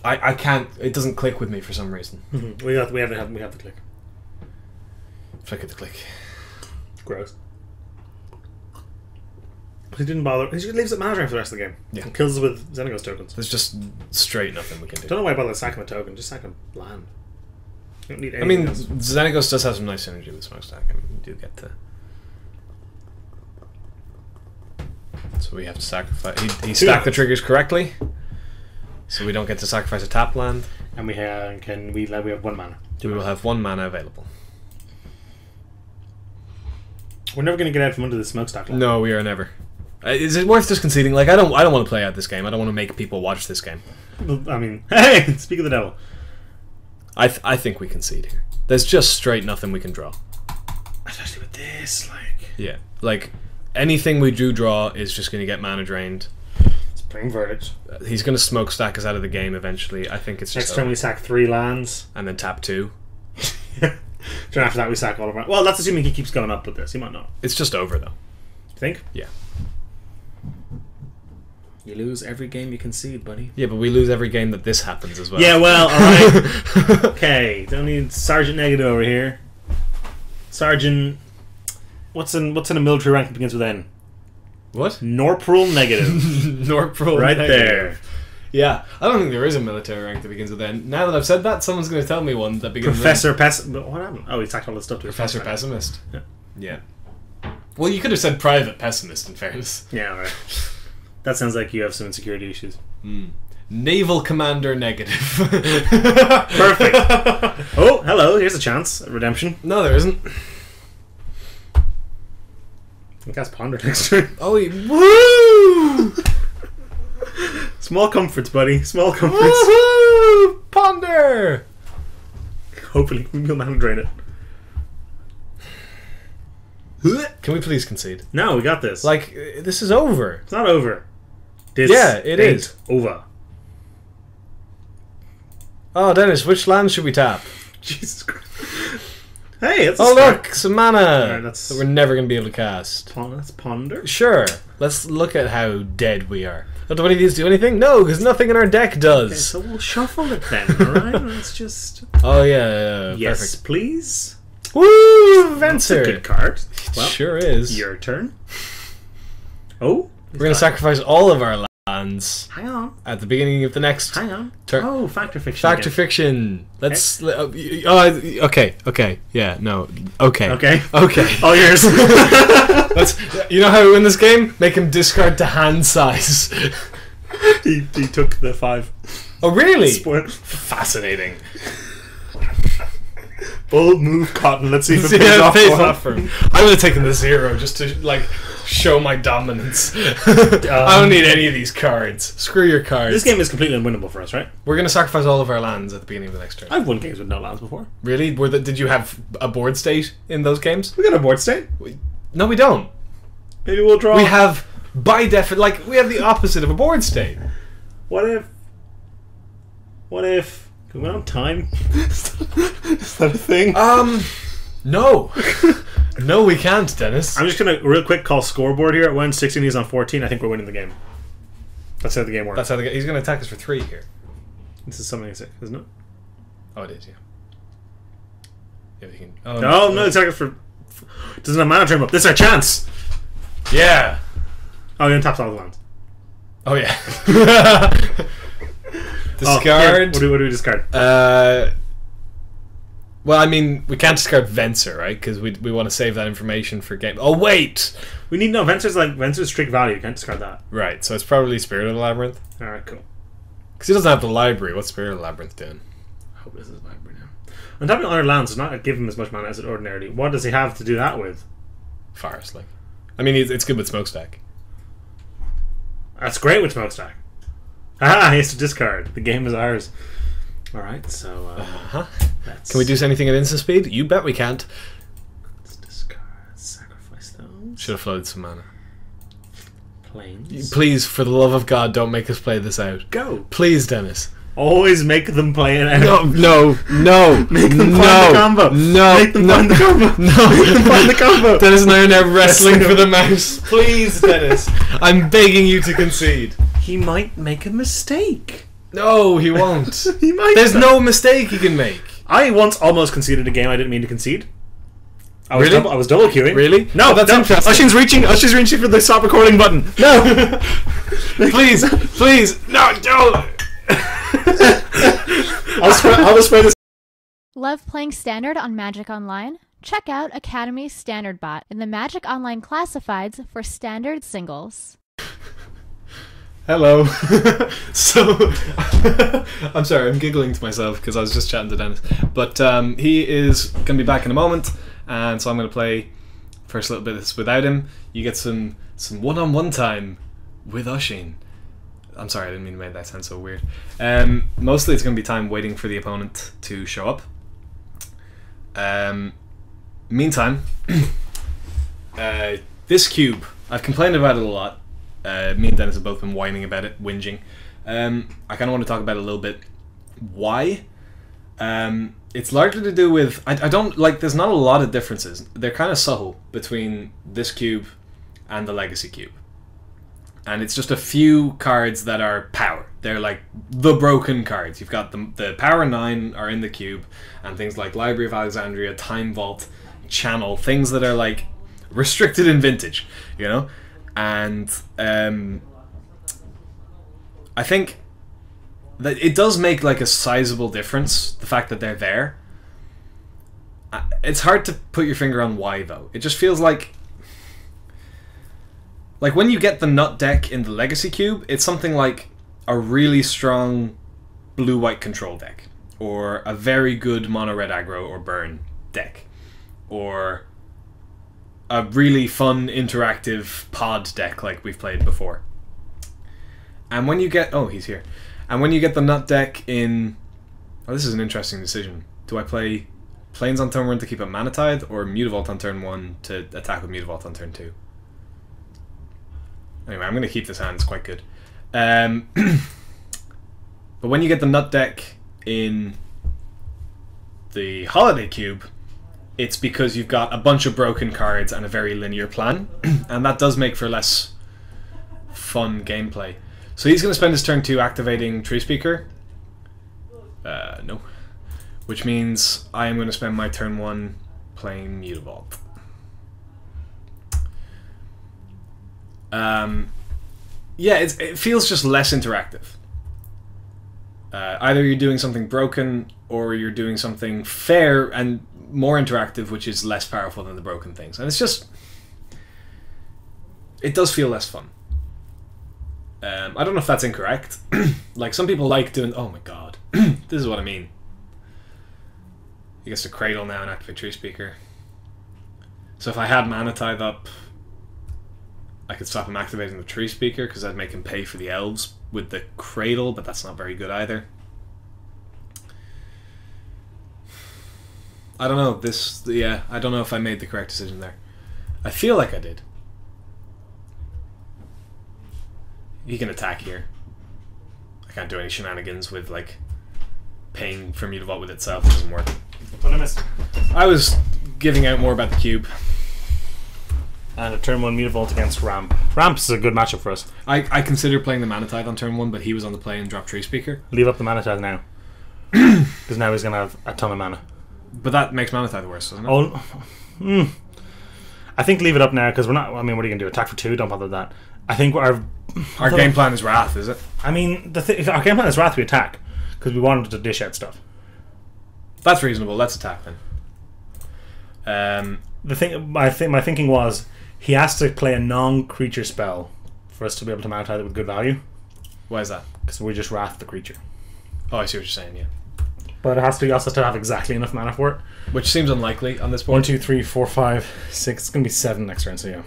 I can't... It doesn't click with me for some reason. We have to click. Flick at the click. Gross. He didn't bother. He just leaves it mana drain for the rest of the game. Yeah. And kills us with Xenagos tokens. There's just straight nothing we can do. Don't know why I bother sacking a token. Just sack a land. You don't need I anything mean, else. Xenagos does have some nice synergy with Smokestack. I mean, we do get to... So we have to sacrifice... He stacked the triggers correctly, so we don't get to sacrifice a tap land. And we have 1 mana. We will have 1 mana available. We're never going to get out from under the smokestack land. No, we are never. Is it worth just conceding? Like, I don't want to play out this game. I don't want to make people watch this game. I mean, hey, speak of the devil. I think we concede here. There's just straight nothing we can draw. Especially with this, like... Yeah. Like, anything we do draw is just going to get mana drained. Spring Verdict. He's going to smokestack us out of the game eventually. I think it's just... Next turn we sack 3 lands. And then tap 2. Turn after that we sack all of our... Well, that's assuming he keeps going up with this. He might not. It's just over, though. You think? Yeah. You lose every game you concede, buddy. Yeah, but we lose every game that this happens as well. Yeah, well, alright. Okay, don't need Sergeant Negative over here. Sergeant... What's in a military rank that begins with N? What? Norprul Negative. Norprul right negative. there. Yeah, I don't think there is a military rank that begins with N. Now that I've said that, someone's going to tell me one that begins Professor with N. Pessimist. What happened? Oh, he tacked all this stuff to Professor Pessimist. Yeah. Yeah. Well, you could have said Private Pessimist, in fairness. Yeah, alright. That sounds like you have some insecurity issues. Naval Commander Negative. Perfect. Oh, hello, here's a chance at redemption. No, there isn't. I cast Ponder next turn. Oh, woo! Small comforts, buddy. Small comforts. Woohoo! Ponder! Hopefully, we'll mana drain it. Can we please concede? No, we got this. Like, this is over. It's not over. This Yeah, it ain't is. over. Oh, Dennis, which land should we tap? Jesus Christ. Hey, that's a Oh, start. look, some mana Alright, that's- that we're never going to be able to cast. Let's ponder. Sure, let's look at how dead we are. Do any of these do anything? No, because nothing in our deck does. Okay, so we'll shuffle it then, alright? Let's just... Oh, yeah, Yes, perfect. please. Woo, That's a Venser! good card. Well, Sure is. your turn. Oh? We're going to sacrifice all of our lands Hang on. at the beginning of the next Hang on. turn. Oh, Factor Fiction. Factor again. Fiction. Let's. Okay. Okay. Yeah. No. Okay. Okay. Okay. All yours. Let's. You know how we win this game? Make him discard to hand size. he took the 5. Oh, really? Spoil. Fascinating. Bold move, Cotton. Let's see if it See pays how it off. pays for him. off for him. I would have taken the 0 just to like show my dominance. I don't need any of these cards. Screw your cards. This game is completely unwinnable for us, right? We're gonna sacrifice all of our lands at the beginning of the next turn. I've won games with no lands before. Really? Did you have a board state in those games? We got a board state. No, we don't. Maybe we'll draw. We have by default, like we have the opposite of a board state. What if? Can we have time? Is that a thing? No. No, we can't, Dennis. I'm just gonna real quick call scoreboard here. At 116, he's on 14. I think we're winning the game. That's how the game works. That's how he's going to attack us for 3 here. This is something I say, isn't it? Oh, it is, yeah. Yeah, we can. Oh no, it's for. Doesn't have mana drain up. This is our chance. Yeah. Oh, he untaps all the lands. Oh, yeah. Oh, Discard. yeah. What do we discard? Well, I mean, we can't discard Venser, right? Because we want to save that information for game. Oh, wait! We need no Venser's strict value. You can't discard that. Right, so it's probably Spirit of the Labyrinth. Alright, cool. Because he doesn't have the library. What's Spirit of the Labyrinth doing? I hope this is library now. On top of other lands does not give him as much mana as it ordinarily. What does he have to do that with? Forest, like. I mean, it's good with Smokestack. That's great with Smokestack. Ah, he has to discard. The game is ours. Alright, so Can we do anything at instant speed? You bet we can't. let's discard, sacrifice those. Should have floated some mana. Planes. Please, for the love of God, don't make us play this out. Go. Please, Dennis. Always make them play it out. No. Make them find the combo. No. Make them find the combo. No. Make them find the combo. Dennis and I are now wrestling for the mouse. Please, Dennis. I'm begging you to concede. He might make a mistake. No, he won't. He might. There's no mistake he can make. I once almost conceded a game I didn't mean to concede. I was Really? I was double queuing. Really? No, that's no. interesting. Ushin's reaching for the stop recording button. No. Please. No, don't. I'll spray this. Love playing Standard on Magic Online? Check out Academy Standard Bot in the Magic Online Classifieds for Standard Singles. Hello. So, I'm sorry, I'm giggling to myself because I was just chatting to Dennis. But he is going to be back in a moment, and so I'm going to play first little bit of this without him. You get some one-on-one time with Ushin. I'm sorry, I didn't mean to make that sound so weird. Mostly it's going to be time waiting for the opponent to show up. Meantime, this cube, I've complained about it a lot. Me and Dennis have both been whining about it, whinging. I kind of want to talk about it a little bit. Why? It's largely to do with... I don't... Like, there's not a lot of differences. They're kind of subtle between this cube and the Legacy cube. And it's just a few cards that are power. They're like the broken cards. You've got the power 9 are in the cube, and things like Library of Alexandria, Time Vault, Channel, things that are like restricted in Vintage, you know? And I think that it does make like a sizable difference, the fact that they're there. It's hard to put your finger on why, though. It just feels like when you get the nut deck in the Legacy cube, it's something like a really strong blue-white control deck, or a very good mono-red aggro or burn deck, or a really fun interactive pod deck like we've played before. And when you get... Oh, he's here. And when you get the nut deck in... Oh, this is an interesting decision. Do I play Plains on turn 1 to keep it Mana Tithe, or Mutavault on turn 1 to attack with Mutavault on turn 2? Anyway, I'm going to keep this hand. It's quite good. But when you get the nut deck in the Holiday Cube, it's because you've got a bunch of broken cards and a very linear plan, and that does make for less fun gameplay. So he's going to spend his turn 2 activating Tree Speaker. No. Which means I am going to spend my turn 1 playing Mutavault. Yeah, it feels just less interactive. Either you're doing something broken, or you're doing something fair and more interactive, which is less powerful than the broken things. And it's just... It does feel less fun. I don't know if that's incorrect. Like, some people like doing... Oh my god. This is what I mean. He gets to Cradle now and activate Tree Speaker. So if I had Mana Tithe up, I could stop him activating the Tree Speaker, because I'd make him pay for the elves with the Cradle, but that's not very good either. I don't know. Yeah, I don't know if I made the correct decision there. I feel like I did. He can attack here. I can't do any shenanigans with, like, paying for Mutavault with itself. It doesn't work. What I missed? I was giving out more about the cube. And a turn 1 Mutavault against Ramp. Ramp's a good matchup for us. I considered playing the Mana Tithe on turn 1, but he was on the play and dropped Tree Speaker. Leave up the Mana Tithe now. Because now he's going to have a ton of mana. But that makes Mana Tithe worse, doesn't it? Oh, I think leave it up now, because we're not... I mean, what are you going to do? Attack for 2? Don't bother with that. I think our game plan is Wrath, is it? I mean, if our game plan is Wrath, we attack. Because we wanted to dish out stuff. That's reasonable. Let's attack then. My thinking was he has to play a non-creature spell for us to be able to mount either with good value. Why is that? Because we just Wrath the creature. Oh, I see what you're saying, yeah. But it has to also have exactly enough mana for it. Which seems unlikely on this board. 1, 2, 3, 4, 5, 6. It's going to be 7 next turn, so yeah.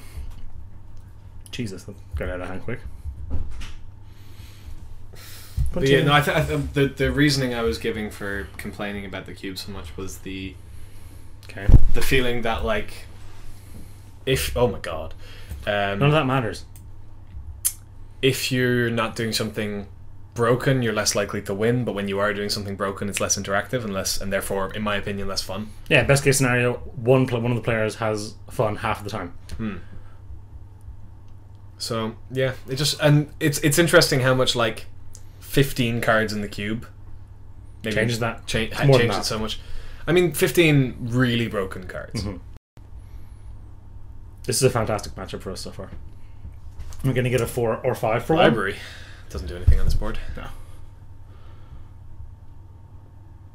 Jesus, that got out of hand quick. But yeah, no, the reasoning I was giving for complaining about the cube so much was the feeling that, like, if oh my god, none of that matters. If you're not doing something broken, you're less likely to win. But when you are doing something broken, it's less interactive and therefore, in my opinion, less fun. Yeah, best case scenario, one of the players has fun half of the time. So yeah, it's interesting how much, like, 15 cards in the cube maybe changes that. Changed it so much. I mean, 15 really broken cards. This is a fantastic matchup for us so far. We're going to get a 4 or 5 for Library. Doesn't do anything on this board. No.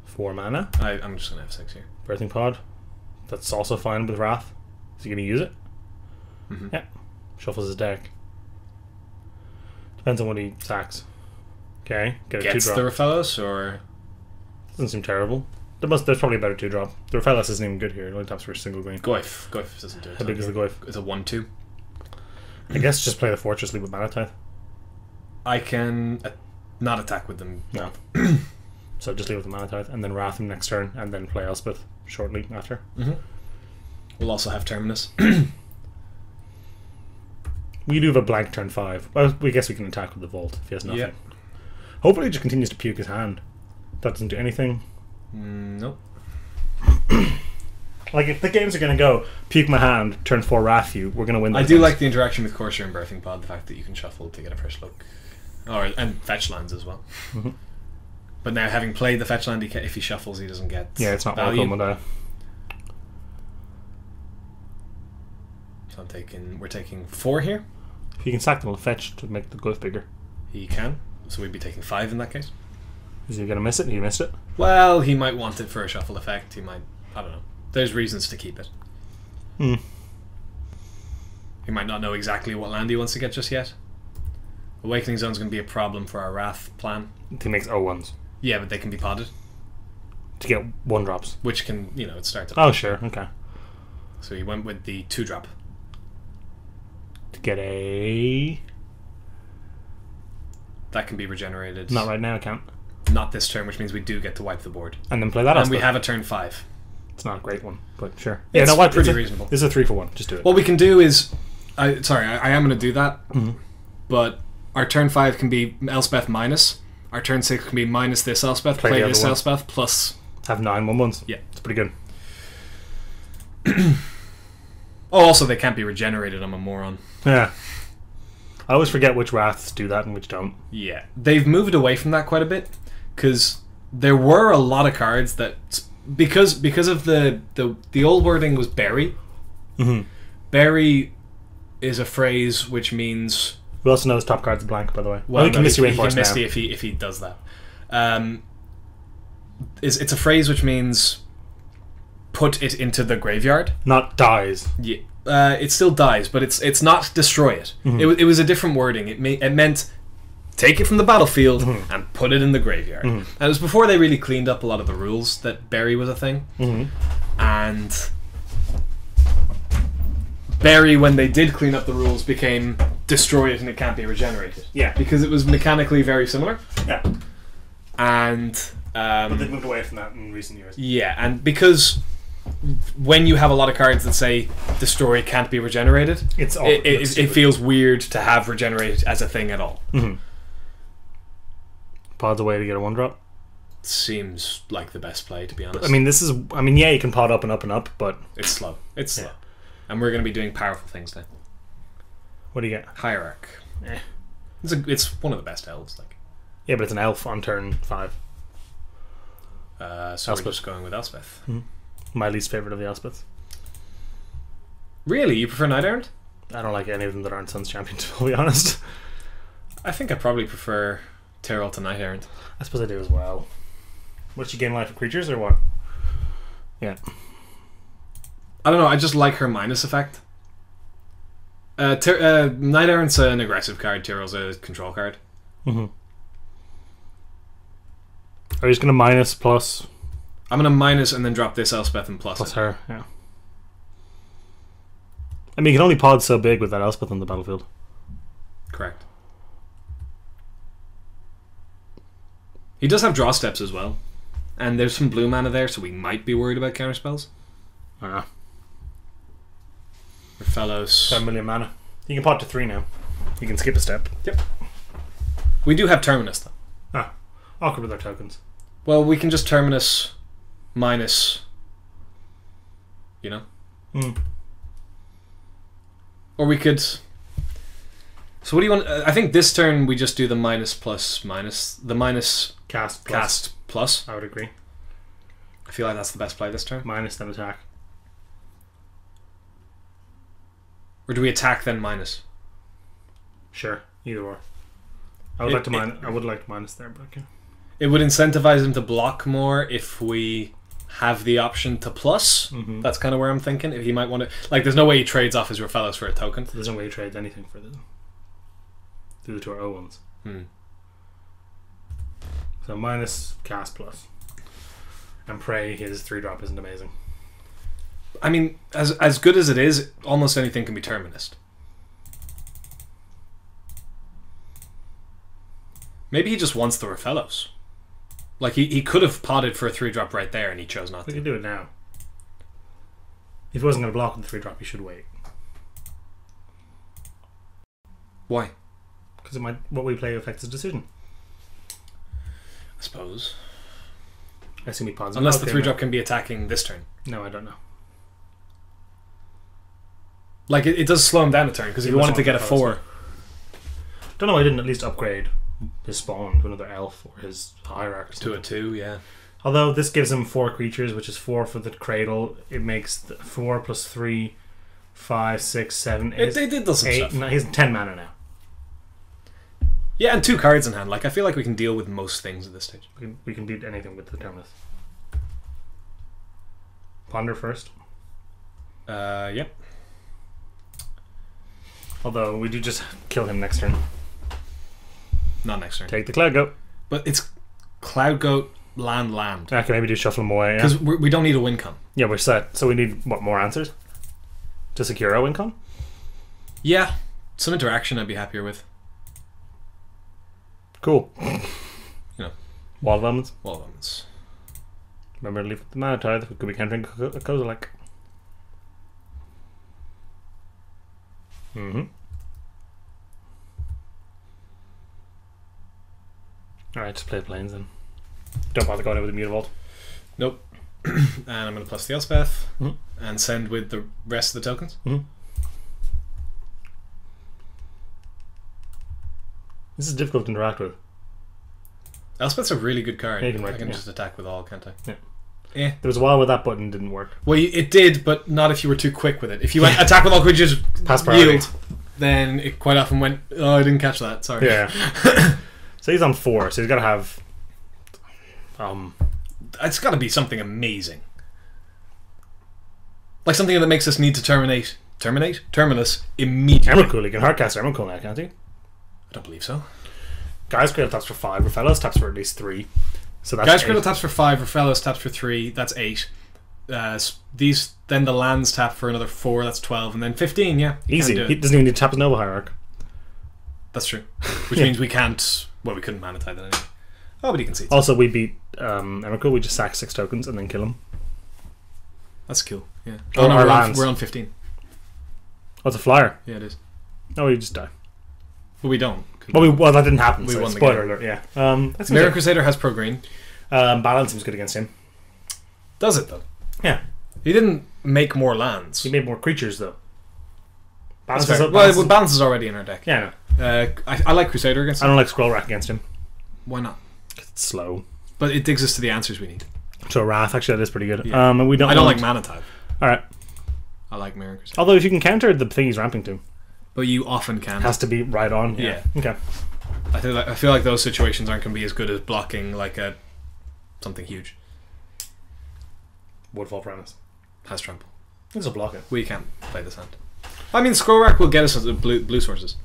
4 mana. I'm just going to have 6 here. Birthing Pod. That's also fine with Wrath. Is he going to use it? Yeah. Shuffles his deck. Depends on what he sacks. Okay. Get a 2-drop. Gets the Raphaelos, or... Doesn't seem terrible. There's probably a better 2-drop. The Raphaelos isn't even good here. It only taps for a single green. Goyf doesn't do it. How big is the Goyf? It's a 1/2. I guess just play the Fortress, leave with Mana Tithe. I can not attack with them. No. So just leave with the Mana Tithe, and then Wrath him next turn, and then play Elspeth shortly after. We'll also have Terminus. We do have a blank turn 5. Well, we guess we can attack with the Vault if he has nothing. Yep. Hopefully he just continues to puke his hand. That doesn't do anything. Nope. Like, if the games are going to go, puke my hand, turn 4 Wrath you, we're going to win those I do games. like the interaction with Courser and Birthing Pod, the fact that you can shuffle to get a fresh look. And fetch lands as well. But now, having played the fetch land, if he shuffles, he doesn't get it's not value. welcome with So we're taking 4 here. If you can sack them, we'll fetch to make the Glyph bigger. He can. So we'd be taking 5 in that case. Is he going to miss it? He missed it? Well, he might want it for a shuffle effect. He might... I don't know. There's reasons to keep it. He might not know exactly what land he wants to get just yet. Awakening Zone's going to be a problem for our Wrath plan. He makes 0-1s. Yeah, but they can be podded. To get 1-drops. Which can, it starts... Oh, sure. Okay. So he went with the 2-drop. To get a... That can be regenerated. Not right now, can't. Not this turn, which means we do get to wipe the board. And then play that. And we have a turn 5. It's not a great one, but sure. It's no, what? Pretty reasonable. This is a 3 for 1. Just do it. What we can do is... I am going to do that. But our turn 5 can be Elspeth minus. Our turn 6 can be minus this Elspeth. Play this Elspeth plus... Have 9 1/1s. Yeah. It's pretty good. Also, they can't be regenerated. I'm a moron. Yeah. I always forget which Wraths do that and which don't. Yeah. They've moved away from that quite a bit. Because there were a lot of cards that... Because of the old wording was bury. Bury is a phrase which means... We also know his top card's blank, by the way. Well, he can Misty Rainforest now. If he does that. It's a phrase which means put it into the graveyard. Not dies. Yeah. It still dies, but it's not destroy it. It was a different wording. It meant take it from the battlefield and put it in the graveyard. And it was before they really cleaned up a lot of the rules that bury was a thing. And bury, when they did clean up the rules, became destroy it and it can't be regenerated. Yeah. Because it was mechanically very similar. Yeah. And... but they've moved away from that in recent years. Yeah, and because when you have a lot of cards that say destroy can't be regenerated, it feels weird to have regenerated as a thing at all. Pod's a way to get a 1-drop. Seems like the best play, to be honest. I mean, yeah, you can pod up and up and up, but it's slow. It's slow. And we're going to be doing powerful things now. What do you get? Hierarch. It's one of the best elves. Yeah, but it's an elf on turn 5. So Elspeth. we're just going with Elspeth. My least favourite of the Elspeths. Really? You prefer Night Errant? I don't like any of them that aren't Suns Champions, to be honest. I think I probably prefer Tyrell to Night Errant. I suppose I do as well. What, she gain life for creatures or what? Yeah. I don't know, I just like her minus effect. Night Errant's an aggressive card, Tyrell's a control card. Are you just going to minus plus? I'm going to minus and then drop this Elspeth and plus her, yeah. I mean, you can only pod so big with that Elspeth on the battlefield. Correct. He does have draw steps as well. And there's some blue mana there, so we might be worried about counter spells. Ah. Or fellows. 7 million mana. You can pot to 3 now. You can skip a step. Yep. We do have Terminus, though. Ah. Awkward with our tokens. Well, we can just Terminus minus... You know? Or we could... So what do you want... I think this turn we just do the minus plus minus. The minus... Cast plus. I would agree. I feel like that's the best play this turn. Minus then attack. Or do we attack then minus? Sure. Either or. I would like to minus there, but okay. It would incentivize him to block more if we have the option to plus. That's kind of where I'm thinking. If he might want to... Like, there's no way he trades off his Rafellos for a token. There's no way he trades anything for the... Do the 2 O ones. So minus, cast plus. And pray his 3-drop isn't amazing. I mean, as good as it is, almost anything can be Terminus. Maybe he just wants the Rafellos. Like, he could have potted for a 3-drop right there and he chose not We to. can do it now. If he wasn't going to block with the 3-drop, he should wait. Why? Because what we play affects his decision. I suppose. I assume he pods. Unless the 3-drop can be attacking this turn. No, I don't know. Like, it does slow him down a turn, because if he wanted to get a 4... Don't know why I didn't at least upgrade his spawn to another elf or his hierarch. To a 2, yeah. Although this gives him 4 creatures, which is 4 for the cradle. It makes 4 plus 3, 5, 6, 7, 8. They did some 8. stuff. No, he's 10 mana now. Yeah, and 2 cards in hand. Like, I feel like we can deal with most things at this stage. We can beat anything with the Terminus. Ponder first. Yep. Although we do just kill him next turn. Not next turn. Take the Cloud Goat. But it's Cloud Goat, land. I can maybe do shuffle him away. Because we don't need a win con. Yeah, we're set. So we need, what, more answers? To secure a win con? Yeah. Some interaction I'd be happier with. Cool. You know. Wall of Elements. Wall of Elements. Remember to leave the mana tithe. We could be countering a Kozilek. Alright, just play the planes then. Don't bother going over the Mutavault. Nope. And I'm going to plus the Elspeth. And send with the rest of the tokens. This is difficult to interact with. Elspeth's a really good card. Yeah, you can I write can them, just attack with all, can't I? Yeah. Eh. There was a while where that button didn't work. Well, it did, but not if you were too quick with it. If you went attack with all creatures, Pass priority. yield, then it quite often went, oh, I didn't catch that, sorry. Yeah. So he's on 4, so he's got to have... It's got to be something amazing. Like something that makes us need to terminus immediately. Emrakul, he can hardcast Emrakul now, can't he? I don't believe so. Guy's Cradle taps for 5, Rafellos taps for at least 3. So that's Guy's 8. Cradle taps for 5, Rafellos taps for 3, that's 8. Then the lands tap for another 4, that's 12, and then 15, yeah. Easy. He doesn't even need to tap his Noble Hierarch. That's true. Which means we can't... Well, we couldn't mana tie that anyway. Oh, but you can see it. Also, we beat Emrakul, we just sack 6 tokens and then kill him. That's cool, yeah. Oh, no, we're on 15. Oh, it's a flyer. Yeah, it is. Oh, we just die. But we don't. Well, that didn't happen, We so won the spoiler game. alert, yeah. That's Mirror Crusader has pro green. Balance seems good against him. Does it, though? Yeah. He didn't make more lands. He made more creatures, though. That's Balance fair. Well, Balance is already in our deck. Yeah, I know. I like Crusader against I him. don't like Scroll Rack against him. Why not? It's slow. But it digs us to the answers we need. So Wrath, actually, that is pretty good. Yeah. And we don't. I don't like Mana Tithe. Alright. I like Mirror Crusader. Although, if you can counter the thing he's ramping to, But you often can. has to be right on. Yeah. Okay. I feel like those situations aren't going to be as good as blocking like something huge. Woodfall Promise. Has trample. This will block it. We can't play this hand. I mean, Scroll Rack will get us blue sources.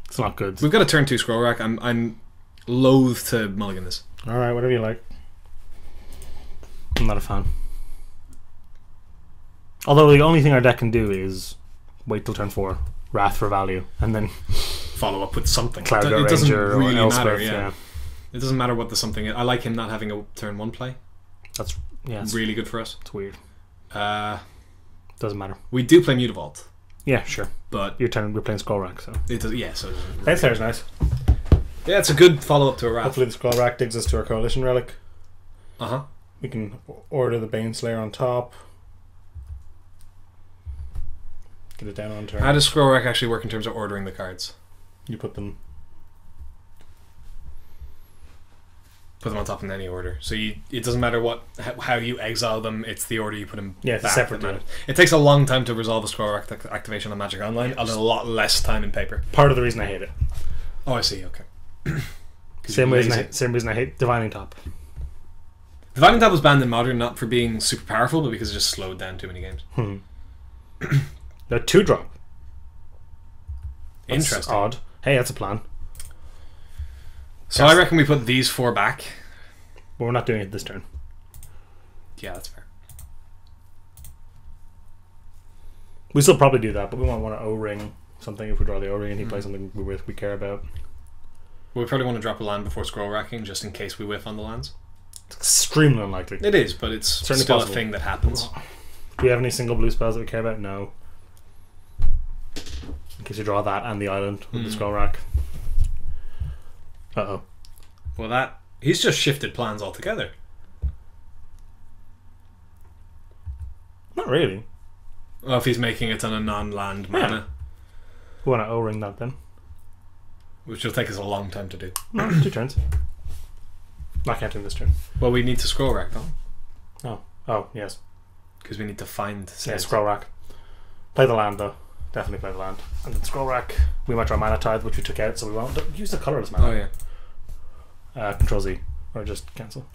It's not good. We've got a turn 2 Scroll Rack. I'm loath to mulligan this. Alright, whatever you like. I'm not a fan. Although the only thing our deck can do is wait till turn 4, Wrath for value, and then Follow up with something. Cloud It Goat doesn't Ranger really or matter. Elspeth. Yeah. It doesn't matter what the something is. I like him not having a turn 1 play. That's Really good for us. It's weird. Doesn't matter. We do play Mutavault. Yeah, sure. But we're playing Skull Rack, so it does. Yeah, so it doesn't Fence Lair's nice. Yeah, it's a good follow up to a Wrath. Hopefully the Skull Rack digs us to our Coalition Relic. We can order the Bane Slayer on top. Get it down on turn. How does Scroll Rack actually work in terms of ordering the cards? You put them on top in any order. So it doesn't matter how you exile them. It's the order you put them. Yeah, it's back a separate deal. It takes a long time to resolve a Scroll Rack activation on Magic Online, and a lot less time in paper. Part of the reason I hate it. Oh, I see. Okay. Same reason I hate Divining Top. Divining Top was banned in Modern not for being super powerful, but because it just slowed down too many games. They're 2-drop. Interesting. Odd. Hey, that's a plan. So I reckon we put these 4 back. But we're not doing it this turn. Yeah, that's fair. We still probably do that, but we might want to O-ring something if we draw the O-ring and he plays something we care about. Well, we probably want to drop a land before scroll racking just in case we whiff on the lands. It's extremely unlikely. It is, but it's certainly still possible. A thing that happens. Do we have any single blue spells that we care about? No. In case you draw that and the island with the scroll rack. Uh-oh. Well, he's just shifted plans altogether. Not really. Well, if he's making it on a non-land mana. We want to O-ring that then. Which will take us a long time to do. No, 2 turns. Not counting this turn. Well, we need to scroll rack though. Oh, yes. Because we need to find... Yeah, scroll rack. Play the land though. Definitely play the land. And then scroll rack. We might draw Mana Tithe, which we took out, so we won't use the colourless mana. Oh, yeah. Control Z. Or just cancel.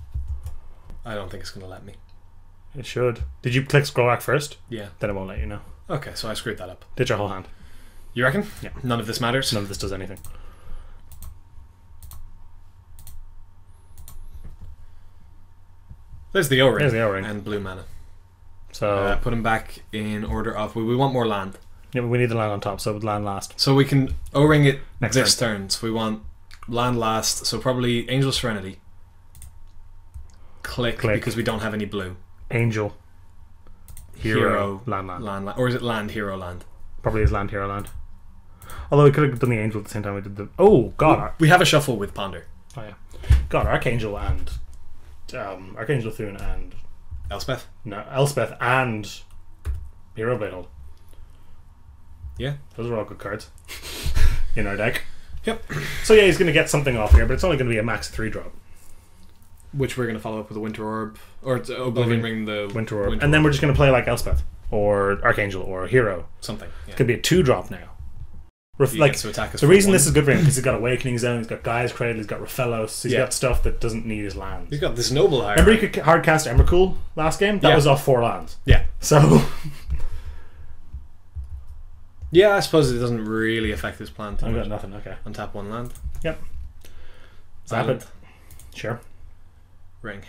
I don't think it's going to let me. It should. Did you click scroll rack first? Yeah. Then it won't let you know. Okay, so I screwed that up. Did your whole hand. You reckon? Yeah. None of this matters? None of this does anything. There's the O-ring. There's the O-ring. And blue mana. So put them back in order of... We want more land. Yeah, but we need the land on top, so land last. So we can O-ring it Next this turn. So we want land last. So probably Angel Serenity. Click, because we don't have any blue. Angel. Hero. Land. Or is it land, hero, land? Probably is land, hero, land. Although we could have done the angel at the same time we did the... Oh, God. We have a shuffle with Ponder. Oh, yeah. God, Archangel and... Archangel Thune and... Elspeth? No, Elspeth and... Hero Blade Hold. Yeah. Those are all good cards. In our deck. Yep. So yeah, he's going to get something off here, but it's only going to be a max 3-drop. Which we're going to follow up with a Winter Orb. Or Oblivion Ring the... Winter Orb. And then we're just going to play like Elspeth. Or Archangel. Or Hero. Something. Yeah. It's going to be a 2-drop now. Gets to attack us the reason 1. this is good for him is he's got Awakening Zone, he's got Gaia's Cradle, he's got Raphellos, he's got stuff that doesn't need his lands. He's got this Noble Hierarchy. Remember he could hard cast Emrakul last game? That was off 4 lands. Yeah. So... yeah, I suppose it doesn't really affect his plan too I've much. got nothing, okay. Untap 1 land. Yep. Zap it. Sure. Ring.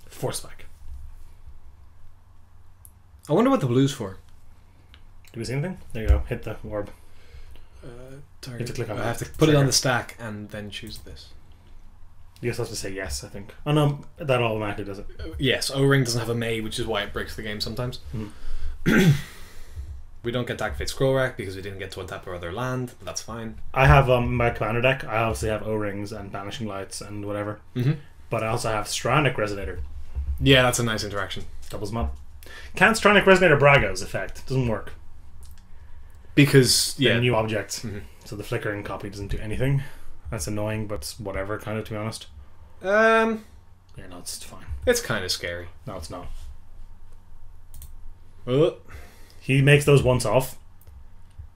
Force Spike. I wonder what the blue's for. Do we see anything? There you go. Hit the orb. Target. You have to click on I that. have to put it on the stack and then choose this. You're supposed to say yes, I think. Oh no, that automatically does it. Yes, O-Ring doesn't have a May, which is why it breaks the game sometimes. We don't get to activate Scroll Rack because we didn't get to untap our other land, but that's fine. I have my commander deck. I obviously have O-Rings and Banishing Lights and whatever. But I also have Stranic Resonator. Yeah, that's a nice interaction. Doubles them up. Can't Stranic Resonator Brago's effect. Doesn't work. Because, They're new objects. So the flickering copy doesn't do anything. That's annoying, but whatever, kind of, to be honest. Yeah, no, it's fine. It's kind of scary. No, it's not. Oh. He makes those once off.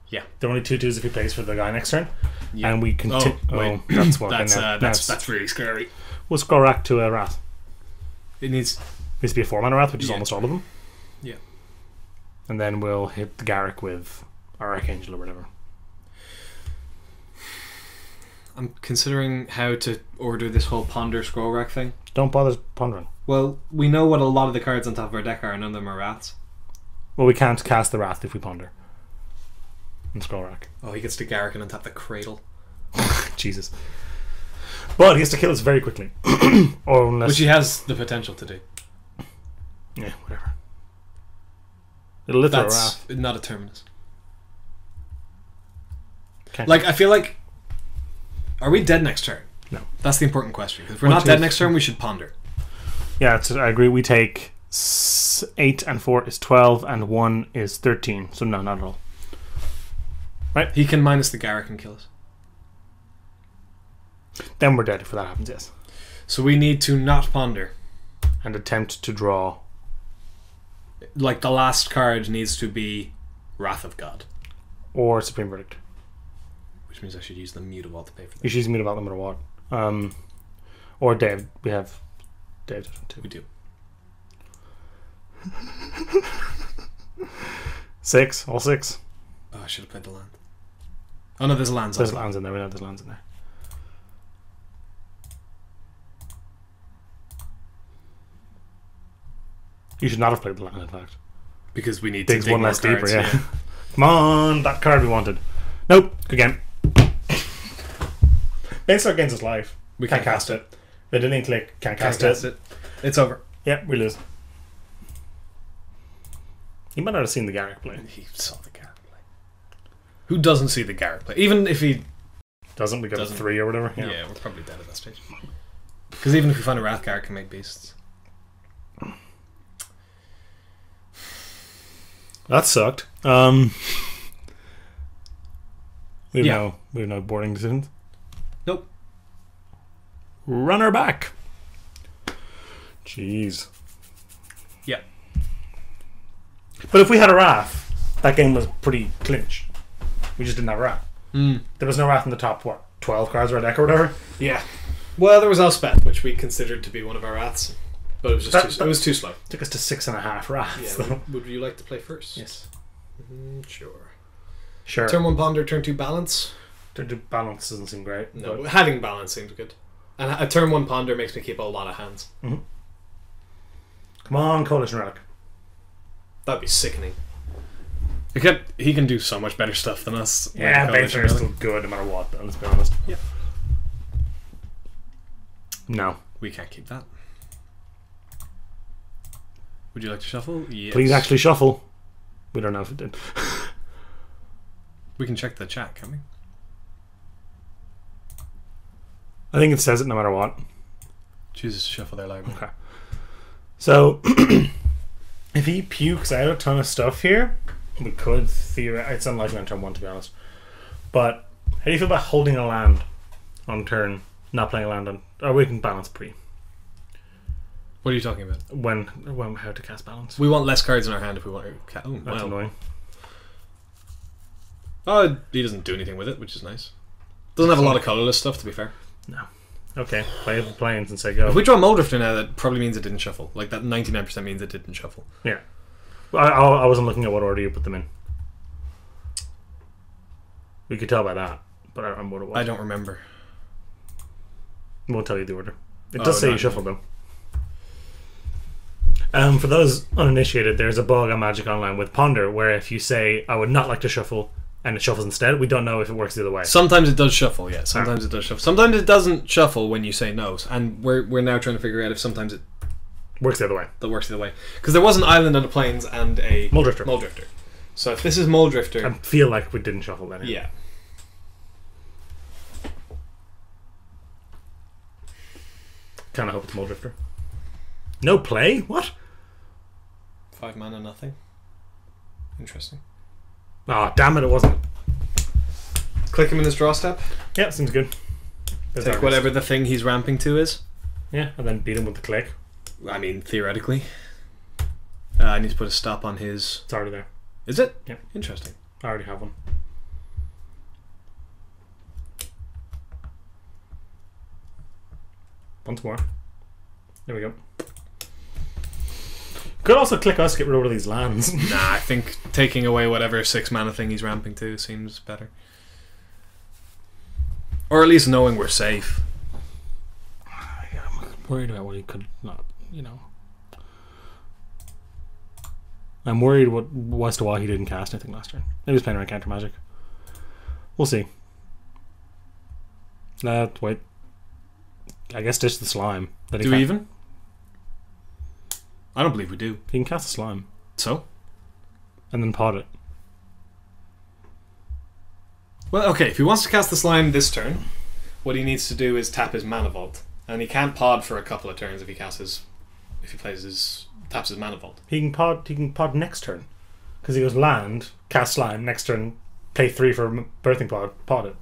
Yeah. They're only 2/2s if he plays for the guy next turn. Yeah. And we continue. Wait. That's working now. That's really scary. We'll scroll rack to a Wrath. It needs to be a 4-mana Wrath, which is almost all of them. Yeah. And then we'll hit the Garrick with our Archangel or whatever. I'm considering how to order this whole Ponder Scroll Rack thing. Don't bother pondering. Well, we know what a lot of the cards on top of our deck are, and none of them are Wraths. Well, we can't cast the Wrath if we ponder. And scroll rack. Oh, he gets to Garrick and untap the Cradle. Jesus. But he has to kill us very quickly. Or unless... Which he has the potential to do. Yeah, whatever. It'll lift our That's Wrath. not a terminus. Can't Like, I feel like... Are we dead next turn? No. That's the important question. If we're One, not two, dead next turn, we should ponder. Yeah, I agree. We take 8 and 4 is 12 and 1 is 13. So no, not at all. Right? He can minus the Garrick and kill us. Then we're dead if that happens, yes. So we need to not ponder. And attempt to draw. Like, the last card needs to be Wrath of God. Or Supreme Verdict. Which means I should use the Mutavault to pay for that. You should use me about no matter what. Or Dave. We have Dave too. We do. 6. All 6. Oh, I should have played the land. Oh no, there's lands. There's lands in there. We know there's lands in there. You should not have played the land, in fact. Because we need Diggs to dig one more less cards, deeper, yeah. Come on, that card we wanted. Nope, good game. Bainstar gains his life. We Can't cast it. Vidillion Click, can't cast it. It's over. Yeah, we lose. He might not have seen the Garrick play. He saw the Garrick play. Who doesn't see the Garrick play? Even if he... Doesn't, we got a 3 or whatever. Yeah, we're probably dead at that stage. Because even if we find a Wrath, Garrick can make beasts. That sucked. We have no boarding decisions. Nope. Runner back. Jeez. Yeah. But if we had a Wrath, that game was pretty clinch. We just didn't have Wrath. There was no Wrath in the top, 12 cards of our deck or whatever? Yeah. Well, there was Elspeth, which we considered to be one of our Wraths. But it was just it was too slow. Took us to 6.5 Wraths. Yeah, would you like to play first? Yes. Sure. Turn 1 ponder, turn 2 balance. Turn 2 balance doesn't seem great. No, having balance seems good. And a turn 1 ponder makes me keep a lot of hands. Mm-hmm. Come on, Coalition Relic. That'd be sickening. He can do so much better stuff than us. Yeah, Bainstar is still good no matter what, though, let's be honest. Yeah. No. We can't keep that. Would you like to shuffle? Yes. Please actually shuffle. We don't know if it did. We can check the chat, can't we? I think it says it no matter what. Chooses to shuffle their library. Okay. So, if he pukes out a ton of stuff here, we could theoretically... It's unlikely on turn 1, to be honest. But, how do you feel about holding a land on turn, not playing a land on... Or we can balance pre. What are you talking about? When how to cast balance. We want less cards in our hand if we want to... Oh, That's annoying. Oh, he doesn't do anything with it, which is nice. Doesn't have a lot of colourless stuff, to be fair. No. Okay, play the planes and say go. If we draw Moldrifter now, that probably means it didn't shuffle. Like, that 99% means it didn't shuffle. Yeah. Well, I wasn't looking at what order you put them in. We could tell by that, but I don't remember what it was. I don't remember. Won't tell you the order. It does say no, you shuffled them. For those uninitiated, there's a bug on Magic Online with Ponder where if you say, I would not like to shuffle, and it shuffles instead, we don't know if it works the other way. Sometimes it does shuffle, yeah. Sometimes it does shuffle. Sometimes it doesn't shuffle when you say no. And we're now trying to figure out if sometimes it works the other way. That works the other way. Because there was an island on the plains and a Moldrifter. So if this is Moldrifter... I feel like we didn't shuffle then. Yeah. Kind of hope it's Moldrifter. No play? What? 5 mana, nothing. Interesting. Oh, damn it wasn't. Click him in his draw step. Yeah, seems good. Take whatever the thing he's ramping to is. Yeah, and then beat him with the click. I mean, theoretically. I need to put a stop on his... It's already there. Is it? Yeah. Interesting. I already have one. Once more. There we go. Could also click us, get rid of all these lands. Nah, I think taking away whatever 6 mana thing he's ramping to seems better. Or at least knowing we're safe. I'm worried about what he could not, you know. I'm worried as to why he didn't cast anything last turn. Maybe he's playing around counter magic. We'll see. Wait. I guess ditch the slime. Do we even? I don't believe we do. He can cast the slime. So? And then pod it. Well, okay, if he wants to cast the slime this turn, what he needs to do is tap his mana vault. And he can't pod for a couple of turns if he taps his mana vault. He can pod next turn. Because he goes land, cast slime, next turn, play 3 for birthing pod it.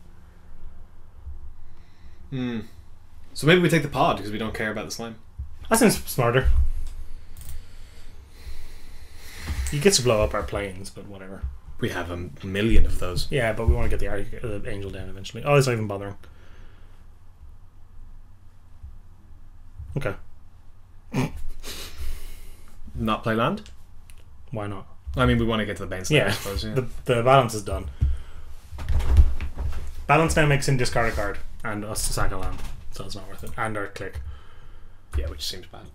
So maybe we take the pod because we don't care about the slime. That seems smarter. He gets to blow up our planes, but whatever. We have a million of those. Yeah, but we want to get the angel down eventually. Oh, it's not even bothering. Okay. Not play land? Why not? I mean, we want to get to the bane slayer, Yeah, I suppose. Yeah. the balance is done. Balance now makes him discard a card and us to sack a land, so it's not worth it. And our click. Yeah, which seems bad.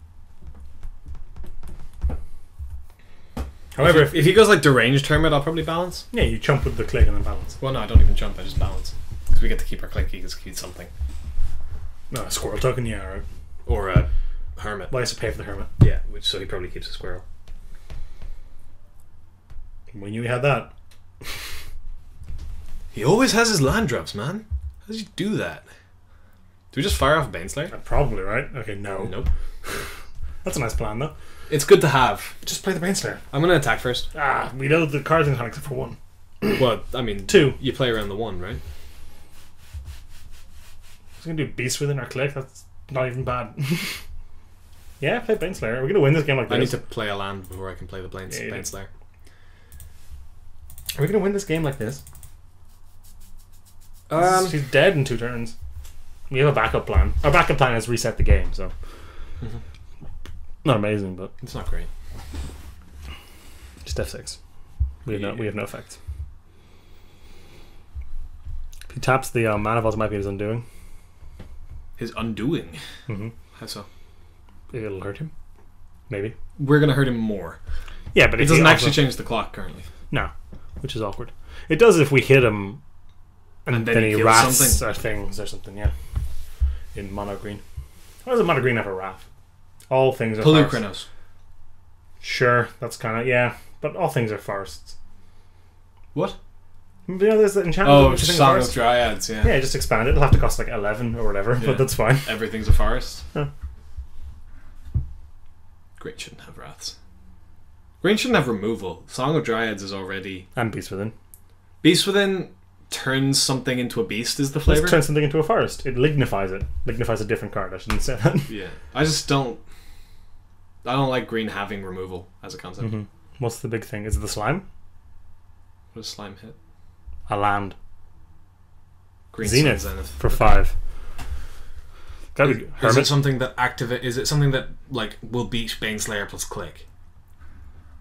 However, if he goes like deranged hermit, I'll probably balance. Yeah, you jump with the click and then balance. Well, no, I don't even jump. I just balance because we get to keep our click. He gets to keep something, No, a squirrel token, yeah, right. or a hermit. Well, I have to pay for the hermit. Yeah, which so he probably keeps a squirrel. We knew we had that. He always has his land drops, man. How does he do that? Do we just fire off a Baneslayer? Probably, right? Okay, no. Nope. That's a nice plan, though. It's good to have. Just play the Baneslayer. I'm going to attack first. We know the cards in hand except for 1. Well, I mean, 2. You play around the 1, right? He's going to do Beast Within our click. That's not even bad. Yeah, play Baneslayer. We're going to win this game like this. I need to play a land before I can play the Baneslayer. Are we going to win this game like this? She's dead in 2 turns. We have a backup plan. Our backup plan is reset the game, so not amazing, but it's not great. Just F6. We have no effect. If he taps the mana vault, it might be his undoing. His undoing? Mm-hmm. How so? It'll hurt him. Maybe. We're going to hurt him more. Yeah, but it doesn't actually change the clock currently. No, which is awkward. It does if we hit him and then he wraths something. our things or something, yeah. In mono green. Why does a mono green have a wrath? All things are Pelukrinos. Sure, that's kind of, yeah. But all things are forests. What? You know, there's the enchantment. Oh, Song of Dryads, yeah. Yeah, just expand it. It'll have to cost like 11 or whatever, but that's fine. Everything's a forest. Huh. Green shouldn't have wraths. Green shouldn't have removal. Song of Dryads is already... And Beast Within. Beast Within turns something into a beast is the flavor? Turns something into a forest. It lignifies it. Lignifies a different card, I shouldn't say that. Yeah. I don't like green having removal as a concept. Mm-hmm. What's the big thing? Is it the slime? What does slime hit? A land. Green Zenith, Zenith. for 5. Gotta be Is it something that Is it something that like will beat Baneslayer plus click?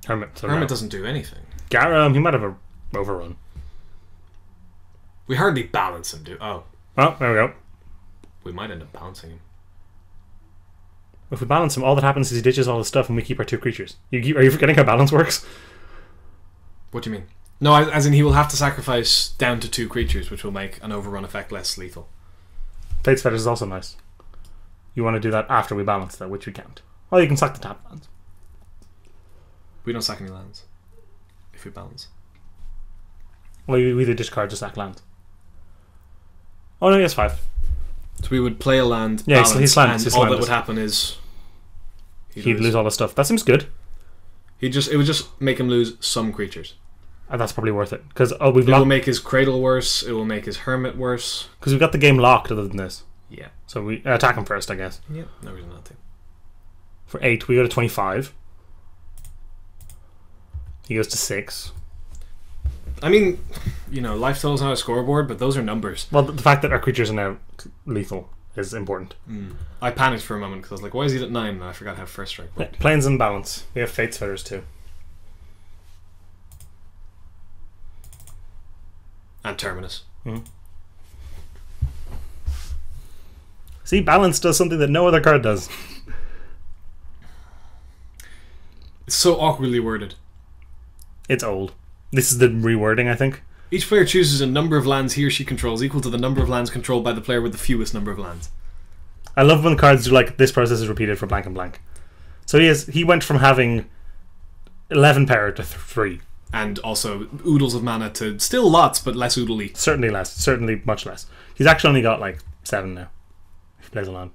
Hermit. So Hermit no. doesn't do anything. Garam, he might have a overrun. We hardly balance him, do? Oh, Oh, there we go. we might end up balancing him. If we balance him, all that happens is he ditches all his stuff and we keep our 2 creatures. Are you forgetting how balance works? What do you mean? No, as in he will have to sacrifice down to 2 creatures, which will make an overrun effect less lethal. Fate's Fetters is also nice. You want to do that after we balance, though, which we can't. Oh, you can sack the tap lands. We don't sack any lands if we balance. Well, we either discard or sack lands. Oh no, he has 5. So we would play a land, Yeah, balance, he's slammed. and He's all slammed that us. would happen is He'd lose all the stuff. That seems good. It would just make him lose some creatures. That's probably worth it because It will make his cradle worse. It will make his hermit worse. Because we've got the game locked. Other than this, Yeah. so we attack him first, I guess. Yeah. No reason not to. For 8, we go to 25. He goes to 6. I mean, life total's not a scoreboard, but those are numbers. Well, the fact that our creatures are now lethal is important. I panicked for a moment because I was like, why is he at 9? And I forgot how first strike worked. Planes and balance. We have Fate's Fetters too. And Terminus. See, balance does something that no other card does. It's so awkwardly worded. It's old. This is the rewording, I think. Each player chooses a number of lands he or she controls equal to the number of lands controlled by the player with the fewest number of lands. I love when the cards do like, this process is repeated for blank and blank. So he went from having 11 power to 3. And also oodles of mana to still lots, but less oodly. Certainly less. Certainly much less. He's actually only got like 7 now. If he plays a land.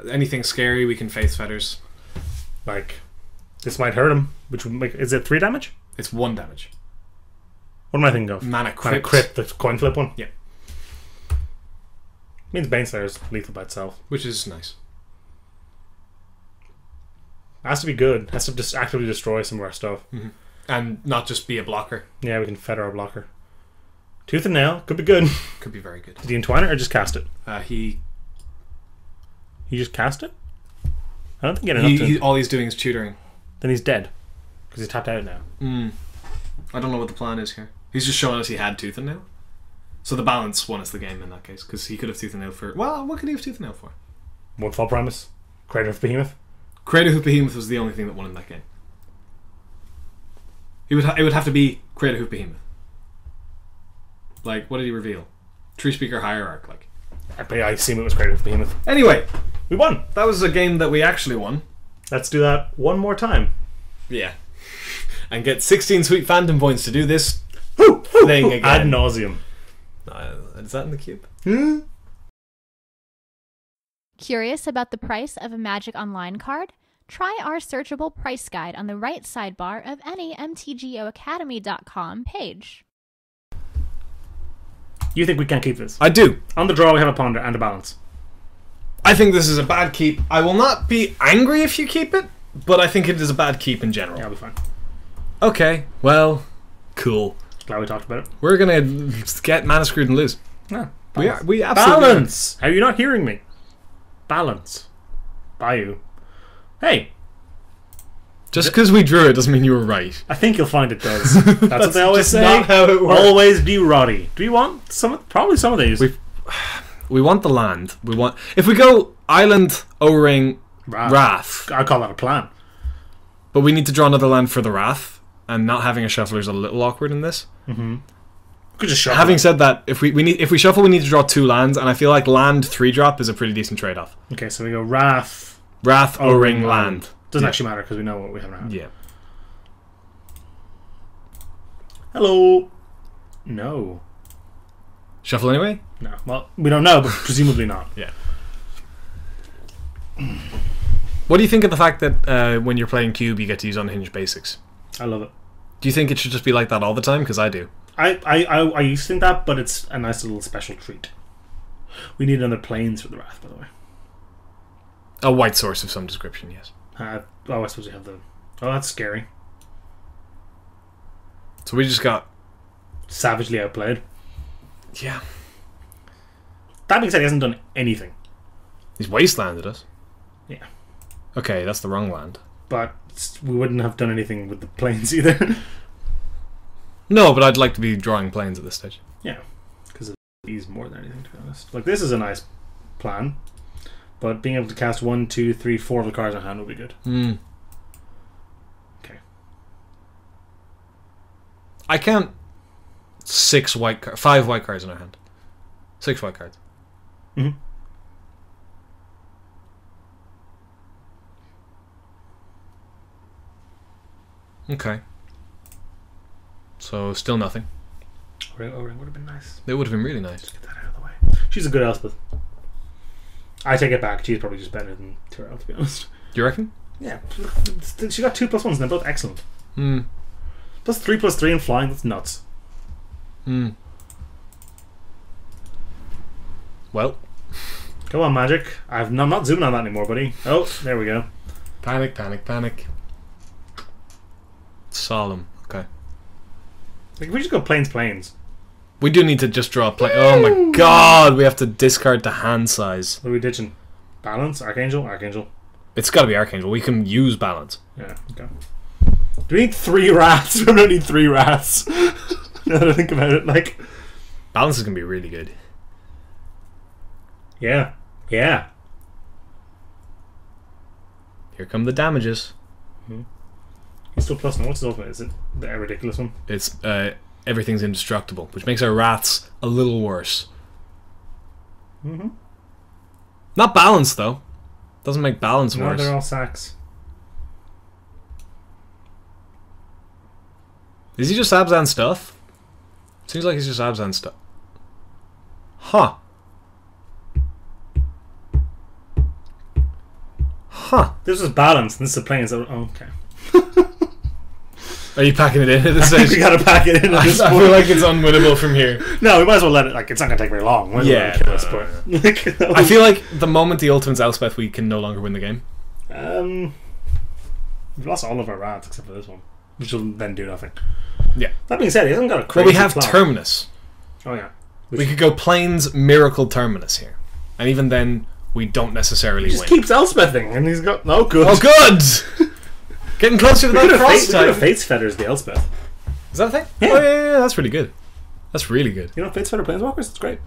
Anything scary, we can Faith Fetters. Like, this might hurt him. Which would make, is it 3 damage? It's 1 damage. What am I thinking of? Mana Crypt. The coin flip one? Yeah. Means Baneslayer is lethal by itself. Which is nice. Has to be good. Has to just actively destroy some of our stuff. Mm-hmm. And not just be a blocker. Yeah, we can fetter our blocker. Tooth and Nail could be good. Could be very good. Did he entwine it or just cast it? He just cast it? I don't think he had enough all he's doing is tutoring. Then he's dead. Because he's tapped out now. I don't know what the plan is here. He's just showing us he had Tooth and Nail. So the balance won us the game in that case. Because he could have Tooth and Nail for... Well, what could he have Tooth and Nail for? One Fall Primus. Creator of Behemoth. Creator of Behemoth was the only thing that won in that game. It would have to be Creator of Behemoth. Like, what did he reveal? Tree Speaker Hierarch, like. I assume it was Creator of Behemoth. Anyway, we won. That was a game that we actually won. Let's do that one more time. Yeah. And get 16 sweet Phantom points to do this thing again. Ad nauseum. Is that in the cube? Curious about the price of a Magic Online card? Try our searchable price guide on the right sidebar of any MTGOacademy.com page. You think we can keep this? I do. On the draw we have a ponder and a balance. I think this is a bad keep. I will not be angry if you keep it, but I think it is a bad keep in general. Yeah, I'll be fine. Okay, well, cool. Glad we talked about it. We're gonna get mana screwed and lose. Yeah, we absolutely balance. Are you not hearing me? Balance. Bayou. Hey. Just because we drew it doesn't mean you were right. I think you'll find it does. That's what they always say. Not how it works. Always be Roddy. Do you want probably some of these? We want the land. If we go Island, O-Ring, Wrath. I call that a plan. But we need to draw another land for the Wrath, and not having a shuffler is a little awkward in this. Mm-hmm. Could just shuffle. Having said that, if we shuffle, we need to draw 2 lands, and I feel like land 3-drop is a pretty decent trade-off. Okay, so we go Wrath, O-Ring, land. Doesn't actually matter because we know what we have in our hand. Yeah. Hello. No. Shuffle anyway? No. Well, we don't know, but presumably not. Yeah. What do you think of the fact that when you're playing Cube, you get to use unhinged basics? I love it. Do you think it should just be like that all the time? Because I do. I used to think that, but it's a nice little special treat. We need another planes for the Wrath, by the way. A white source of some description, yes. I suppose we have the... Oh, that's scary. So we just got... savagely outplayed. Yeah. That being said, he hasn't done anything. He's wastelanded us. Yeah. Okay, that's the wrong land. But we wouldn't have done anything with the planes either. No, but I'd like to be drawing planes at this stage. Yeah. Because he's more than anything, to be honest. Like, this is a nice plan. But being able to cast 1, 2, 3, 4 of the cards in hand would be good. Okay. I count 5 white cards in our hand. 6 white cards. Mm-hmm. Okay. So still nothing. O-Ring would have been nice. It would have been really nice. Just get that out of the way. She's a good Elspeth. I take it back. She's probably just better than Tyrell, to be honest. Do you reckon? Yeah. She got 2+1s and they're both excellent. Hmm. Plus 3+3 and flying, that's nuts. Hmm. Well. Come on, Magic. I'm not zooming on that anymore, buddy. Oh, there we go. Panic, panic, panic. Solemn. Okay. Like, if we just go planes. We do need to just draw a plane. Oh my god, we have to discard the hand size. What are we ditching? Balance? Archangel? Archangel. It's got to be Archangel. We can use balance. Yeah, okay. Do we need 3 rats? We don't need 3 rats. Now that I think about it, like... Balance is going to be really good. Yeah. Yeah. Here come the damages. Mm-hmm. Still plus no. What's his ultimate? Is it the ridiculous one? It's everything's indestructible, which makes our rats a little worse. Mm-hmm. Not balanced though. Doesn't make balance No, worse. they're all sacks. Is he just Abzan stuff? Seems like he's just Abzan stuff. Huh. Huh. This is balanced, and this is planes. Oh, okay. Are you packing it in at this stage? We gotta pack it in at this I point. feel like it's unwinnable from here. No, we might as well let it. Like, it's not gonna take very long. Might as well let it kill us, but like, I feel like the moment the ultimate's Elspeth, we can no longer win the game. We've lost all of our rats except for this one, which will then do nothing. Yeah. That being said, he hasn't got a Well, crazy we have plot. Terminus. Oh yeah. We could go Plains Miracle Terminus here. And even then, we don't necessarily He just win. keeps Elspething, and he's got no good. Oh, good! Getting closer to We that could have cross type. Fates Fetters the Elspeth. Is that a thing? Yeah. Oh, yeah, that's really good. That's really good. You know, Fates Fetter Planeswalkers. It's great.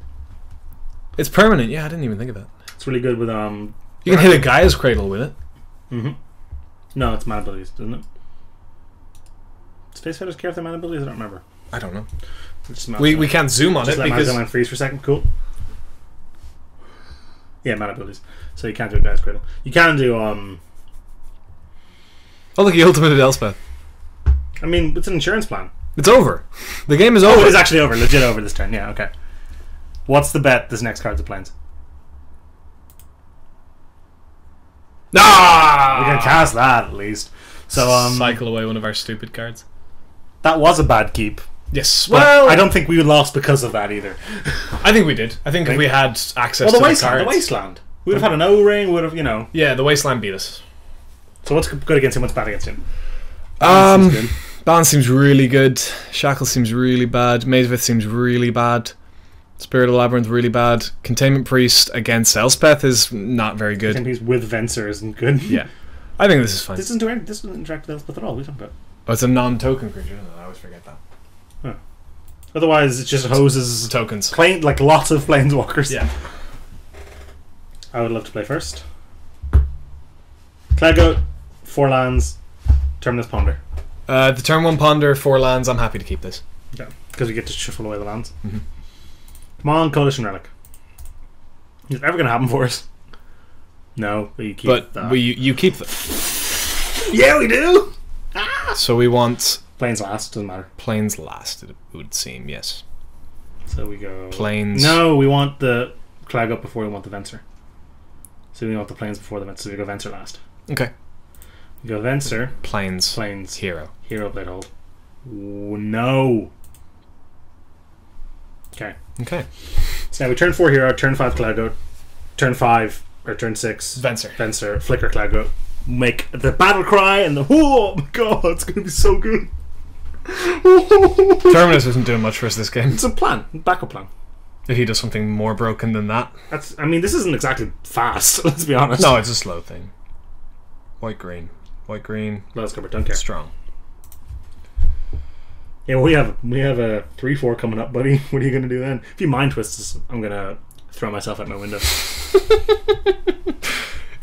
It's permanent. Yeah, I didn't even think of that. It's really good with You can hit a Gaia's Cradle with it. Mm-hmm. No, it's mana abilities, doesn't it? Does Fates Fetters care if they're mana abilities? I don't remember. I don't know. Just We can't zoom on just it let because... Mana freeze for a second. Cool. Yeah, mana abilities. So you can't do a Guy's Cradle. You can do Oh, look, he ultimated Elspeth. I mean, it's an insurance plan. It's over. The game is Oh, over. it is actually over. Legit over this turn. Yeah, okay. What's the bet this next card's a plains? Ah! We can cast that at least. So Cycle away one of our stupid cards. that was a bad keep. Yes. But Well, I don't think we lost because of that either. I think we did. I think if we had access Well, to the wasteland. the The cards... wasteland. We would have had an O-ring. Would have, you know. Yeah, the Wasteland beat us. So what's good against him? What's bad against him? Um, Seems good. Balance seems really good. Shackle seems really bad. Mazevith seems really bad. Spirit of the Labyrinth really bad. Containment Priest against Elspeth is not very good. He's with Venser isn't good. Yeah, I think this is fine. This doesn't interact with Elspeth at all. What are you talking about? Oh, it's a non-token creature, isn't it? I always forget that. Otherwise, it just hoses Tokens. like lots of planeswalkers. Yeah. I would love to play first. Cleggo, 4 lands, Terminus Ponder. The turn 1 Ponder, 4 lands. I'm happy to keep this. Yeah, because we get to shuffle away the lands. Mhm. Come on, Coalition Relic. Is it ever going to happen for us? No, but you keep But that. you keep them. Yeah, we do! So we want Planes last, doesn't matter. Plains last, it would seem, yes. So we go... Plains. No, we want the Clag up before we want the Venser. So we want the Plains before the Venser, so we go Venser last. Okay. We go Venser, Plains. Plains, Hero. Hero Blade Hold. Ooh, no! Okay. Okay. So now we turn 4 Hero, turn 5 Clago, turn 5, or turn 6 Venser. Venser, Flicker Clago, make the battle cry, and the oh my god, it's gonna be so good. Terminus isn't doing much for us this game. It's a plan, backup plan. If he does something more broken than that. I mean, this isn't exactly fast, let's be honest. No, it's a slow thing. White green. White green. Let's cover, don't care. Strong. Yeah, well, we have a 3-4 coming up, buddy. What are you gonna do then? If you mind twists, I'm gonna throw myself out my window.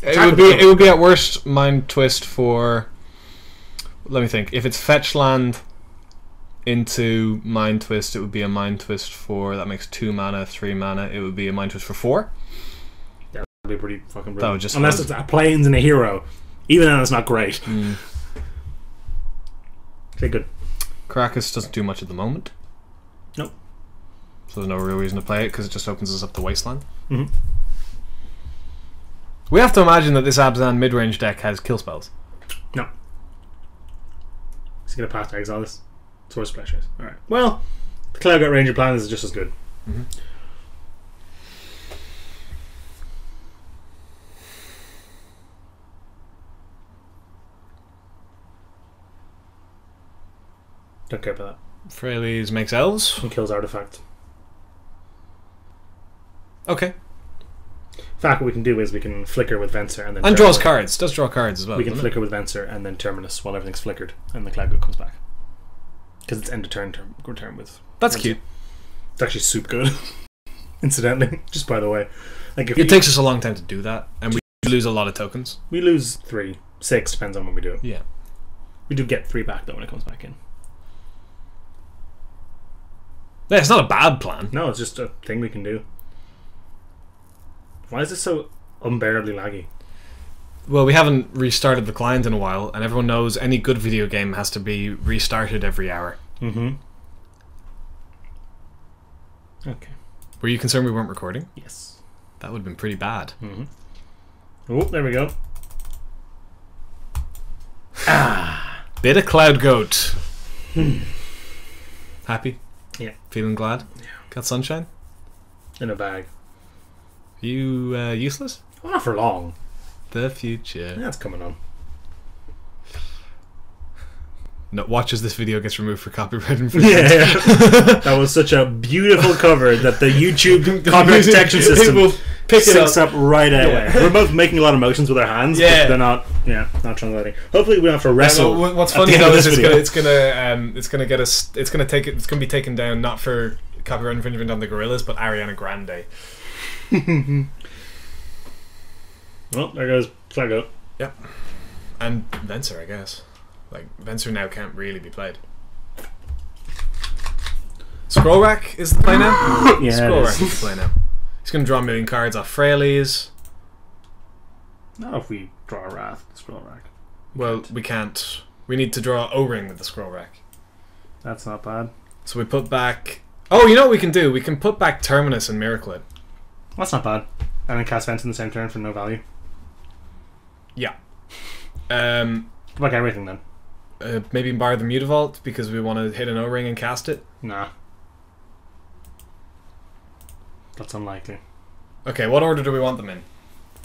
It would be at worst Mind Twist for. Let me think. If it's fetch land into Mind Twist, it would be a Mind Twist for that makes 2 mana, 3 mana. It would be a Mind Twist for 4. Yeah, that'd be pretty fucking That brilliant. would just Unless it's a planes and a hero. Even then, it's not great. Mm. Okay, good. Caracas doesn't do much at the moment. Nope. So there's no real reason to play it because it just opens us up to Wasteland. Mm-hmm. We have to imagine that this Abzan mid-range deck has kill spells. No. He's gonna pass to exile this. Source Splashes. Alright. Well, the Cloud Gut Ranger plan is just as good. Mm-hmm. Don't care about Freyles makes elves. that. He kills Artifact. Okay. In fact, what we can do is we can flicker with Venser and then And draws Terminus. cards. Does draw cards as well. We can doesn't flicker with Venser and then Terminus while everything's flickered, and the Cloud Gut comes back. Because it's end of turn return with. it? That's Venser. cute. It's actually super good. Incidentally, just by the way, like if It takes us a long time to do that, and we lose a lot of tokens. we lose 3, 6 depends on when we do it. Yeah. We do get 3 back, though, when it comes back in. Yeah, it's not a bad plan. No, it's just a thing we can do. Why is this so unbearably laggy? Well, we haven't restarted the client in a while, and everyone knows any good video game has to be restarted every hour. Mm-hmm. Okay. Were you concerned we weren't recording? Yes. That would have been pretty bad. Mm-hmm. Oh, there we go. Bit of Cloud Goat. Happy? Yeah. Feeling glad? Yeah. Got sunshine? In a bag. Are you useless? Well, not for long. The future. That's coming on. No, watch as this video gets removed for copyright infringement. Yeah. That was such a beautiful cover that the YouTube copyright detection system will pick it syncs up right away. Yeah. We're both making a lot of motions with our hands, Yeah. but they're not. Yeah, not translating. Hopefully, we don't have to wrestle. Well, what's at funny the end though of is this it's gonna get us. It's gonna be taken down not for copyright infringement on the Gorillas, but Ariana Grande. Well, there goes Flaggo. Yep. And Venser, I guess. Like, Venser now can't really be played. Scroll Rack is the play now? Yeah, Scroll it Rack is the play now. He's going to draw a million cards off Fraileys. Not if we draw a Wrath, Scroll Rack. Well, we can't. We need to draw O-Ring with the Scroll Rack. That's not bad. So we put back... Oh, you know what we can do? We can put back Terminus and Miracle It. That's not bad. And then cast Vent in the same turn for no value. Yeah. Put back everything then. Maybe bar the Mutavault because we want to hit an O-Ring and cast it. Nah. That's unlikely. Okay, what order do we want them in?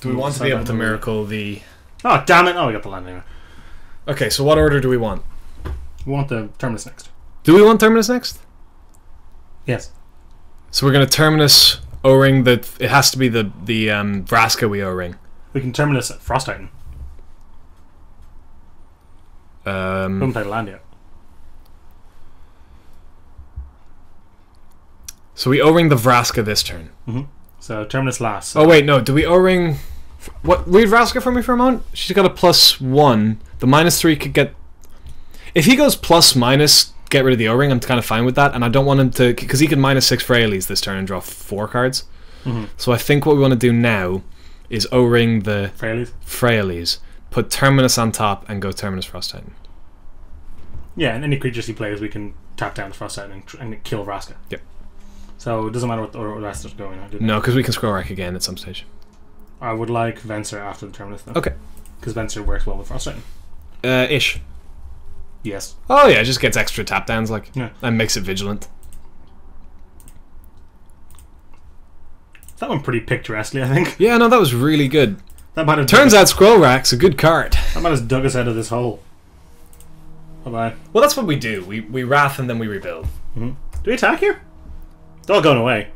Do we want to be able to Miracle the... Oh, damn it! Oh, we got the land anyway. Okay, so what order do we want? We want the Terminus next. Do we want Terminus next? Yes. So we're going to Terminus O-Ring the... It has to be the Vraska we O-Ring. We can Terminus Frost Titan. We haven't played a land yet. So we O-Ring the Vraska this turn. Mm-hmm. So Terminus last. Oh wait, no. Do we O-Ring... What? Read Vraska for me for a moment. She's got a +1. The -3 could get... If he goes +/- get rid of the O-Ring, I'm kind of fine with that. And I don't want him to... Because he could -6 Fraileys this turn and draw 4 cards. Mm-hmm. So I think what we want to do now is O-Ring the Fraileys, put Terminus on top, and go Terminus Frost Titan. Yeah, and any creatures he plays, we can tap down the Frost Titan and kill Vraska. Yep. So it doesn't matter what order the rest is going on. No, because we can Scroll Rack again at some stage. I would like Venser after the Terminus, though. Okay. Because Venser works well with Frost Titan. Ish. Yes. Oh yeah, it just gets extra tap downs, like, Yeah. and makes it vigilant. That went pretty picturesquely, I think. Yeah, no, that was really good. That might have Turns out Scroll Rack's a good card. That might have dug us out of this hole. Bye-bye. Well, that's what we do. We wrath and then we rebuild. Mm-hmm. Do we attack here? It's all going away.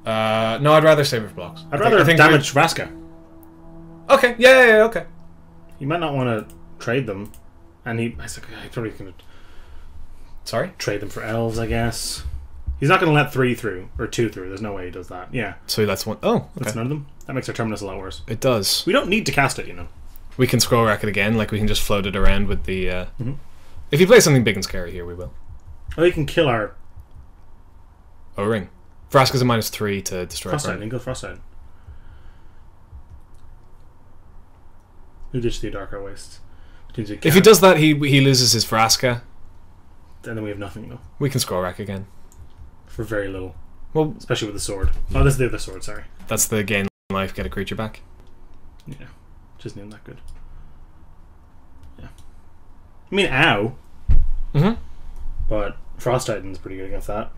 No, I'd rather save it for blocks. I'd rather damage Vraska. Okay, yeah, okay. You might not want to trade them. And he... I was like, he's probably going to... Sorry? Trade them for elves, I guess. He's not going to let 3 through. Or 2 through. There's no way he does that. Yeah. So that's one... Oh, okay. That's none of them. That makes our Terminus a lot worse. It does. We don't need to cast it, you know. We can Scroll Rack it again. Like, we can just float it around with the... Mm-hmm. If you play something big and scary here, we will. Oh, you can kill our... O-Ring. Vraska's a -3 to destroy Frost a Titan. Go Frost Titan. We ditch the Dark Art Waste. If he does that, he loses his Vraska. And then we have nothing, though. We can Scroll Rack again. For very little. Well, especially with the sword. Oh, this is the other sword, sorry. That's the gain life, get a creature back. Yeah. Just isn't that good. Yeah. I mean, ow. Mm-hmm. But Frost Titan's pretty good against that.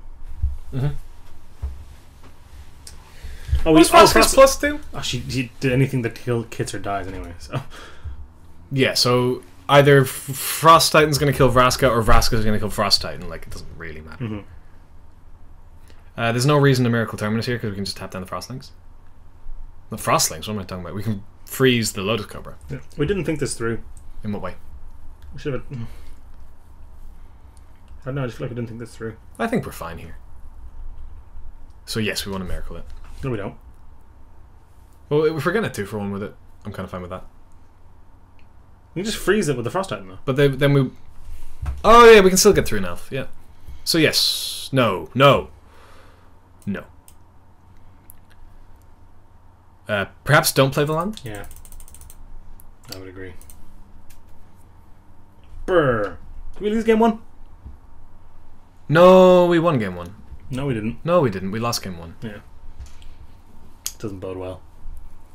Mm-hmm. Oh, what's Vraska's +2? Oh, she did anything that hits or dies anyway, so... Yeah, so either Frost Titan's going to kill Vraska or Vraska's going to kill Frost Titan. Like, it doesn't really matter. Mm-hmm. There's no reason to Miracle Terminus here because we can just tap down the Frostlings. The Frostlings? What am I talking about? We can freeze the Lotus Cobra. Yeah. We didn't think this through. In what way? We should have... I don't know, I just feel like we didn't think this through. I think we're fine here. So yes, we want to Miracle it. No, we don't. Well, if we're going to 2-for-1 with it, I'm kind of fine with that. We can just freeze it with the Frost Titan, though. But then we... Oh, yeah, we can still get through now. Yeah. So, yes. No. No. No. Perhaps don't play the land? Yeah. I would agree. Brr. Did we lose game 1? No, we won game 1. No, we didn't. No, we didn't. We lost game 1. Yeah. Doesn't bode well.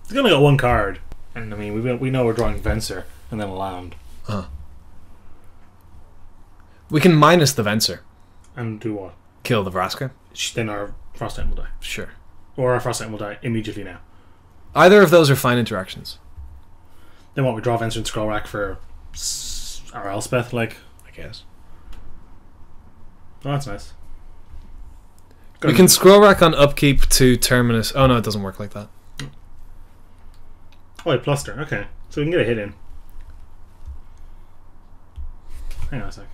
He's only got 1 card. And, I mean, we know we're drawing Venser and then a land. We can minus the Venser. And do what? Kill the Vraska. Then our Frost Titan will die. Sure. Or our Frost Titan will die immediately now. Either of those are fine interactions. Then what? We draw Venser and Scroll Rack for our Elspeth, like? I guess. Oh, that's nice. We can scroll rack on upkeep to Terminus. Oh no, it doesn't work like that. Oh, wait, Pluster. Okay. So we can get a hit in. Hang on a sec.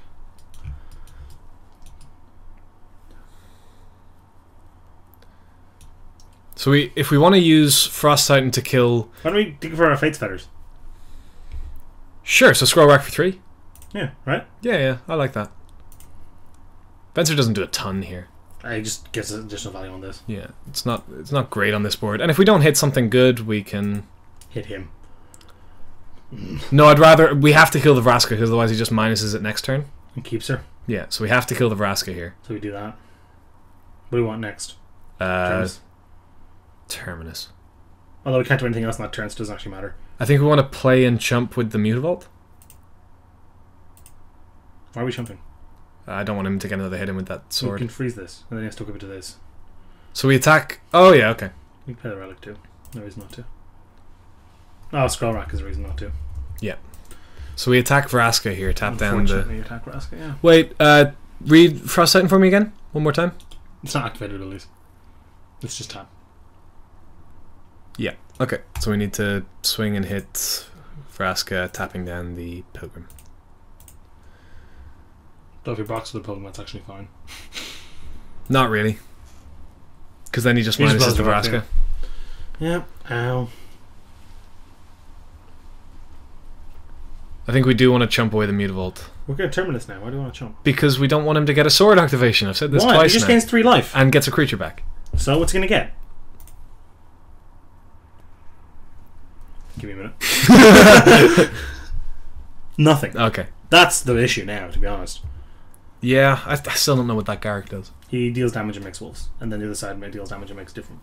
So if we want to use Frost Titan to kill... Why don't we dig for our Fate's Fetters? Sure, so scroll rack for 3? Yeah, right? Yeah, I like that. Venser doesn't do a ton here. He just gets additional value on this. Yeah, it's not great on this board. And if we don't hit something good, we can... Hit him. No, I'd rather... We have to kill the Vraska, because otherwise he just minuses it next turn. And keeps her. Yeah, so we have to kill the Vraska here. So we do that. What do we want next? Terminus. Although we can't do anything else in that turn, so it doesn't actually matter. I think we want to play and chump with the Mutavault. Why are we jumping? I don't want him to get another hit in with that sword. We can freeze this, and then he has to give it to this. So we attack... Oh, yeah, okay. We can play the Relic too. No reason not to. Oh, Scroll Rack is a reason not to. Yeah. So we attack Vraska here, tap down the... Unfortunately, attack Vraska, yeah. Wait, read Frost Titan for me again? One more time? It's not activated abilities. It's just tap. Yeah. Okay, so we need to swing and hit Vraska, tapping down the Pilgrim. So if he blocks with the Pilgrim, that's actually fine. Not really. Because then he just minuses the Vraska. Yep. Ow. I think we do want to chump away the Mutavault. We're going to Terminus now. Why do you want to chump? Because we don't want him to get a sword activation. I've said this Why? twice He just now. gains 3 life. And gets a creature back. So what's he going to get? Give me a minute. Nothing. Okay. That's the issue now, to be honest. Yeah, I still don't know what that Garrick does. He deals damage and makes wolves. And then the other side deals damage and makes different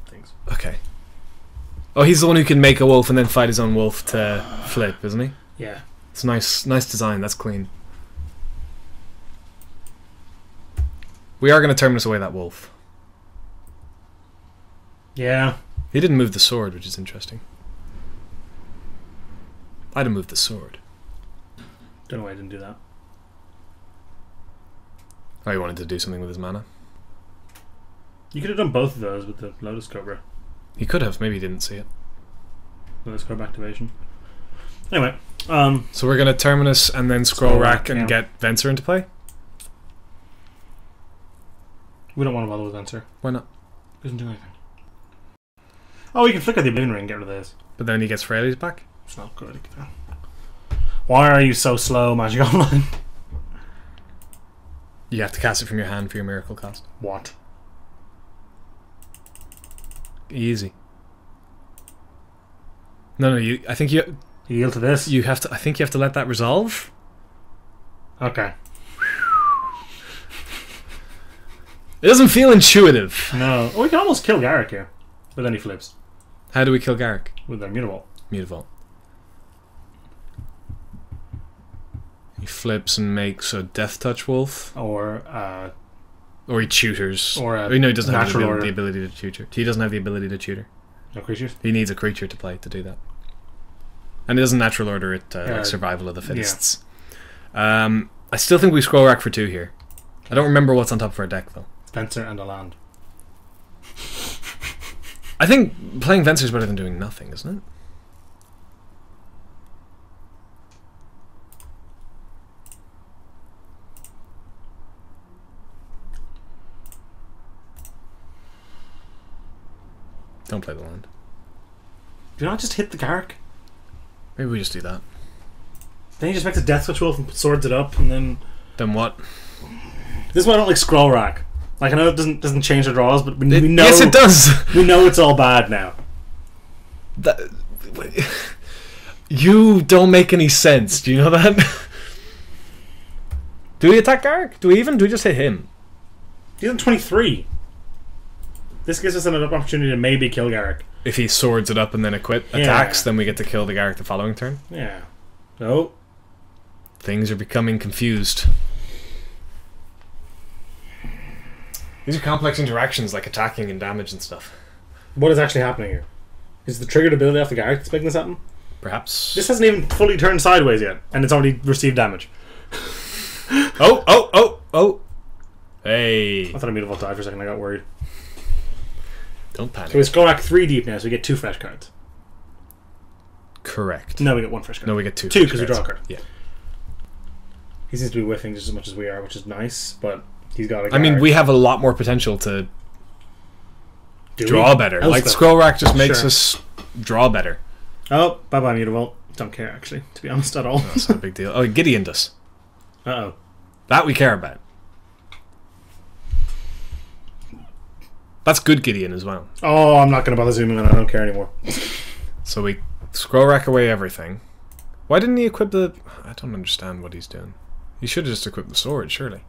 things. Okay. Oh, he's the one who can make a wolf and then fight his own wolf to flip, isn't he? Yeah. It's nice design. That's clean. We are going to Terminus away that wolf. Yeah. He didn't move the sword, which is interesting. I'd have moved the sword. Don't know why I didn't do that. Oh, he wanted to do something with his mana. You could have done both of those with the Lotus Cobra. He could have. Maybe he didn't see it. Lotus Cobra activation. Anyway. So we're going to Terminus and then Scroll Rack and get Venser into play? We don't want to bother with Venser. Why not? Doesn't do anything. Oh, we can flicker the Oblivion Ring and get rid of this. But then he gets Freyalise back? It's not good. Why are you so slow, Magic Online? You have to cast it from your hand for your miracle cast. What? Easy. No, I think you yield to this? You have to. I think you have to let that resolve. Okay. It doesn't feel intuitive. No. Oh, we can almost kill Garrick here. But then he flips. How do we kill Garrick? With our Mutavault. Mutavault. He flips and makes a Death Touch Wolf. Or he tutors. Or a no, he doesn't have natural the ability to tutor. He doesn't have the ability to tutor. No creatures? He needs a creature to play to do that. And it doesn't natural order it like survival of the fittest. Yeah. I still think we Scroll Rack for 2 here. I don't remember what's on top of our deck though. Venser and a land. I think playing Venser is better than doing nothing, isn't it? Don't play the land. Do not just hit the Garrick. Maybe we just do that. Then he just makes a Death Switch Wolf and swords it up, and then... Then what? This is why I don't like Scroll Rack. Like, I know it doesn't change the draws, but we know... Yes, it does! We know it's all bad now. You don't make any sense. Do you know that? Do we attack Garrick? Do we just hit him? He's on 23. This gives us an opportunity to maybe kill Garrick. If he swords it up and then attacks, then we get to kill the Garrick the following turn? Yeah. No. Things are becoming confused. These are complex interactions, like attacking and damage and stuff. What is actually happening here? Is the triggered ability off the Garrick that's making this happen? Perhaps. This hasn't even fully turned sideways yet, and it's already received damage. Oh! Hey. I thought I made a dive for a second, I got worried. Don't panic. So we scroll back 3 deep now, so we get 2 fresh cards. Correct. No, we get 1 fresh card. No, we get 2. 2 because we draw a card. Yeah. He seems to be whiffing just as much as we are, which is nice, but he's got a guard. I mean, we have a lot more potential to draw better. Like, Scroll Rack just makes us draw better. Oh, bye-bye, Mutavault. Don't care, actually, to be honest, at all. No, that's not a big deal. Oh, Gideon does. Uh-oh. That we care about. That's good Gideon as well. Oh, I'm not going to bother zooming on it. I don't care anymore. So we Scroll Rack away everything. Why didn't he equip the... I don't understand what he's doing. He should have just equipped the sword, surely.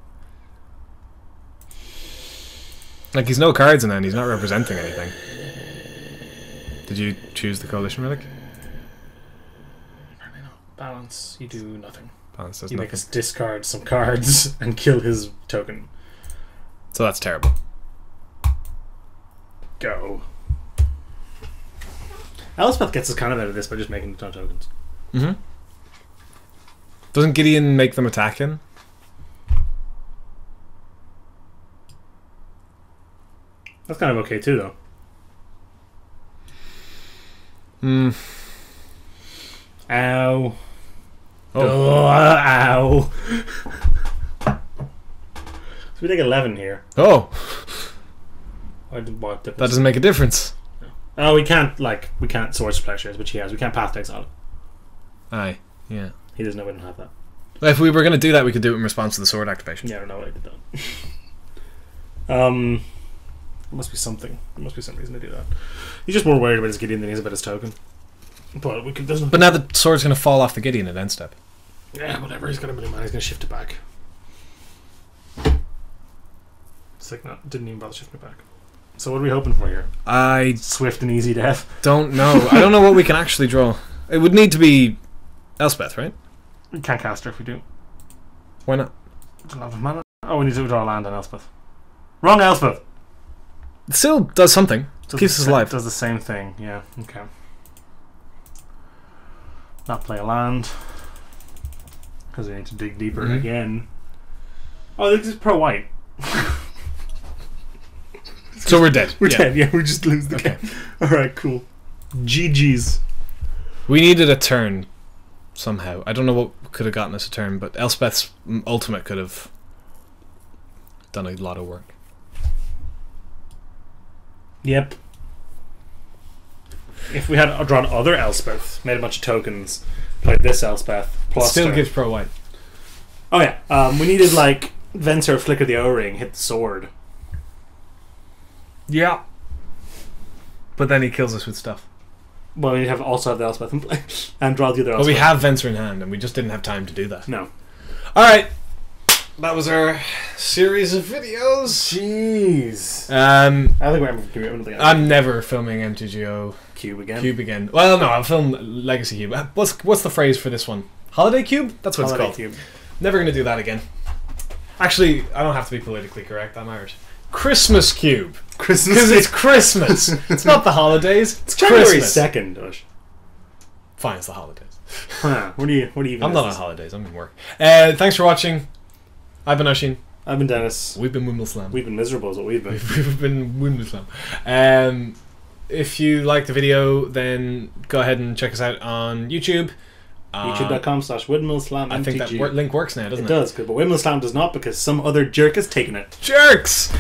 Like, he's no cards in it and he's not representing anything. Did you choose the Coalition Relic? Balance. You do nothing. Balance does you nothing. make us discard some cards and kill his token. So that's terrible. Go. Elspeth gets us kind of out of this by just making a ton of tokens. Mm-hmm. Doesn't Gideon make them attacking? That's kind of okay too, though. Hmm. Ow. Oh. Ow. So we take 11 here. Oh. What that doesn't make a difference. Oh, we can't Swords to Plowshares, which he has. We can't Path to Exile. Aye, yeah. He doesn't know we don't have that. If we were going to do that, we could do it in response to the sword activation. Yeah, I don't know why I did that. There must be something. There must be some reason to do that. He's just more worried about his Gideon than he is about his token. But we could. But now the sword's going to fall off the Gideon at end step. Yeah, whatever. He's got a million mana. He's going to shift it back. It's like, no, didn't even bother shifting it back. So what are we hoping for here? I swift and easy death. Don't know. I don't know what we can actually draw. It would need to be Elspeth, right? We can't cast her if we do. Why not? It's 11 mana. Oh, we need to draw land on Elspeth. Wrong Elspeth. It still does something. Keeps us alive. Does the same thing. Yeah. Okay. Not play a land because we need to dig deeper again. Oh, this is pro white. So we're dead. We're dead. Yeah, we just lose the game. All right, cool. GG's. We needed a turn somehow. I don't know what could have gotten us a turn, but Elspeth's ultimate could have done a lot of work. Yep. If we had drawn other Elspeth, made a bunch of tokens, played this Elspeth, plus still gives pro white. Oh yeah, we needed like Venser flicker the O-ring, hit the sword. Yeah. But then he kills us with stuff. Well, we also have the Elspeth in play and draw the other Elspeth. But we have Venser in hand, and we just didn't have time to do that. No. All right. That was our series of videos. Jeez. I think I'm never filming MTGO Cube again. Well, no, I'll film Legacy Cube. What's the phrase for this one? Holiday Cube? That's what Holiday it's called. Cube. Never going to do that again. Actually, I don't have to be politically correct. I'm Irish. Christmas Cube. Christmas. Because it's Christmas. It's not the holidays. It's January Christmas. 2nd, Ush. Fine, it's the holidays. Huh. What are you even? I'm not on holidays. I'm in work. Thanks for watching. I've been Oshin. I've been Dennis. We've been Windmill Slam. We've been miserable is what we've been. We've been Windmill Slam. If you liked the video, then go ahead and check us out on YouTube. YouTube.com/WindmillSlam. I think that link works now, doesn't it? It does, but Windmill Slam does not because some other jerk has taken it. Jerks!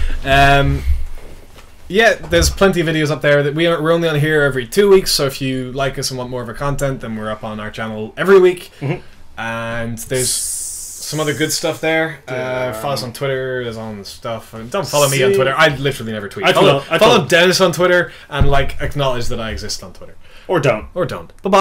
yeah, there's plenty of videos up there. That we're only on here every 2 weeks, so if you like us and want more of our content, then we're up on our channel every week. And there's some other good stuff there. Follow us on Twitter. There's on stuff. Don't follow me on Twitter. I literally never tweet. Follow Dennis on Twitter and like acknowledge that I exist on Twitter. Or don't. Bye bye.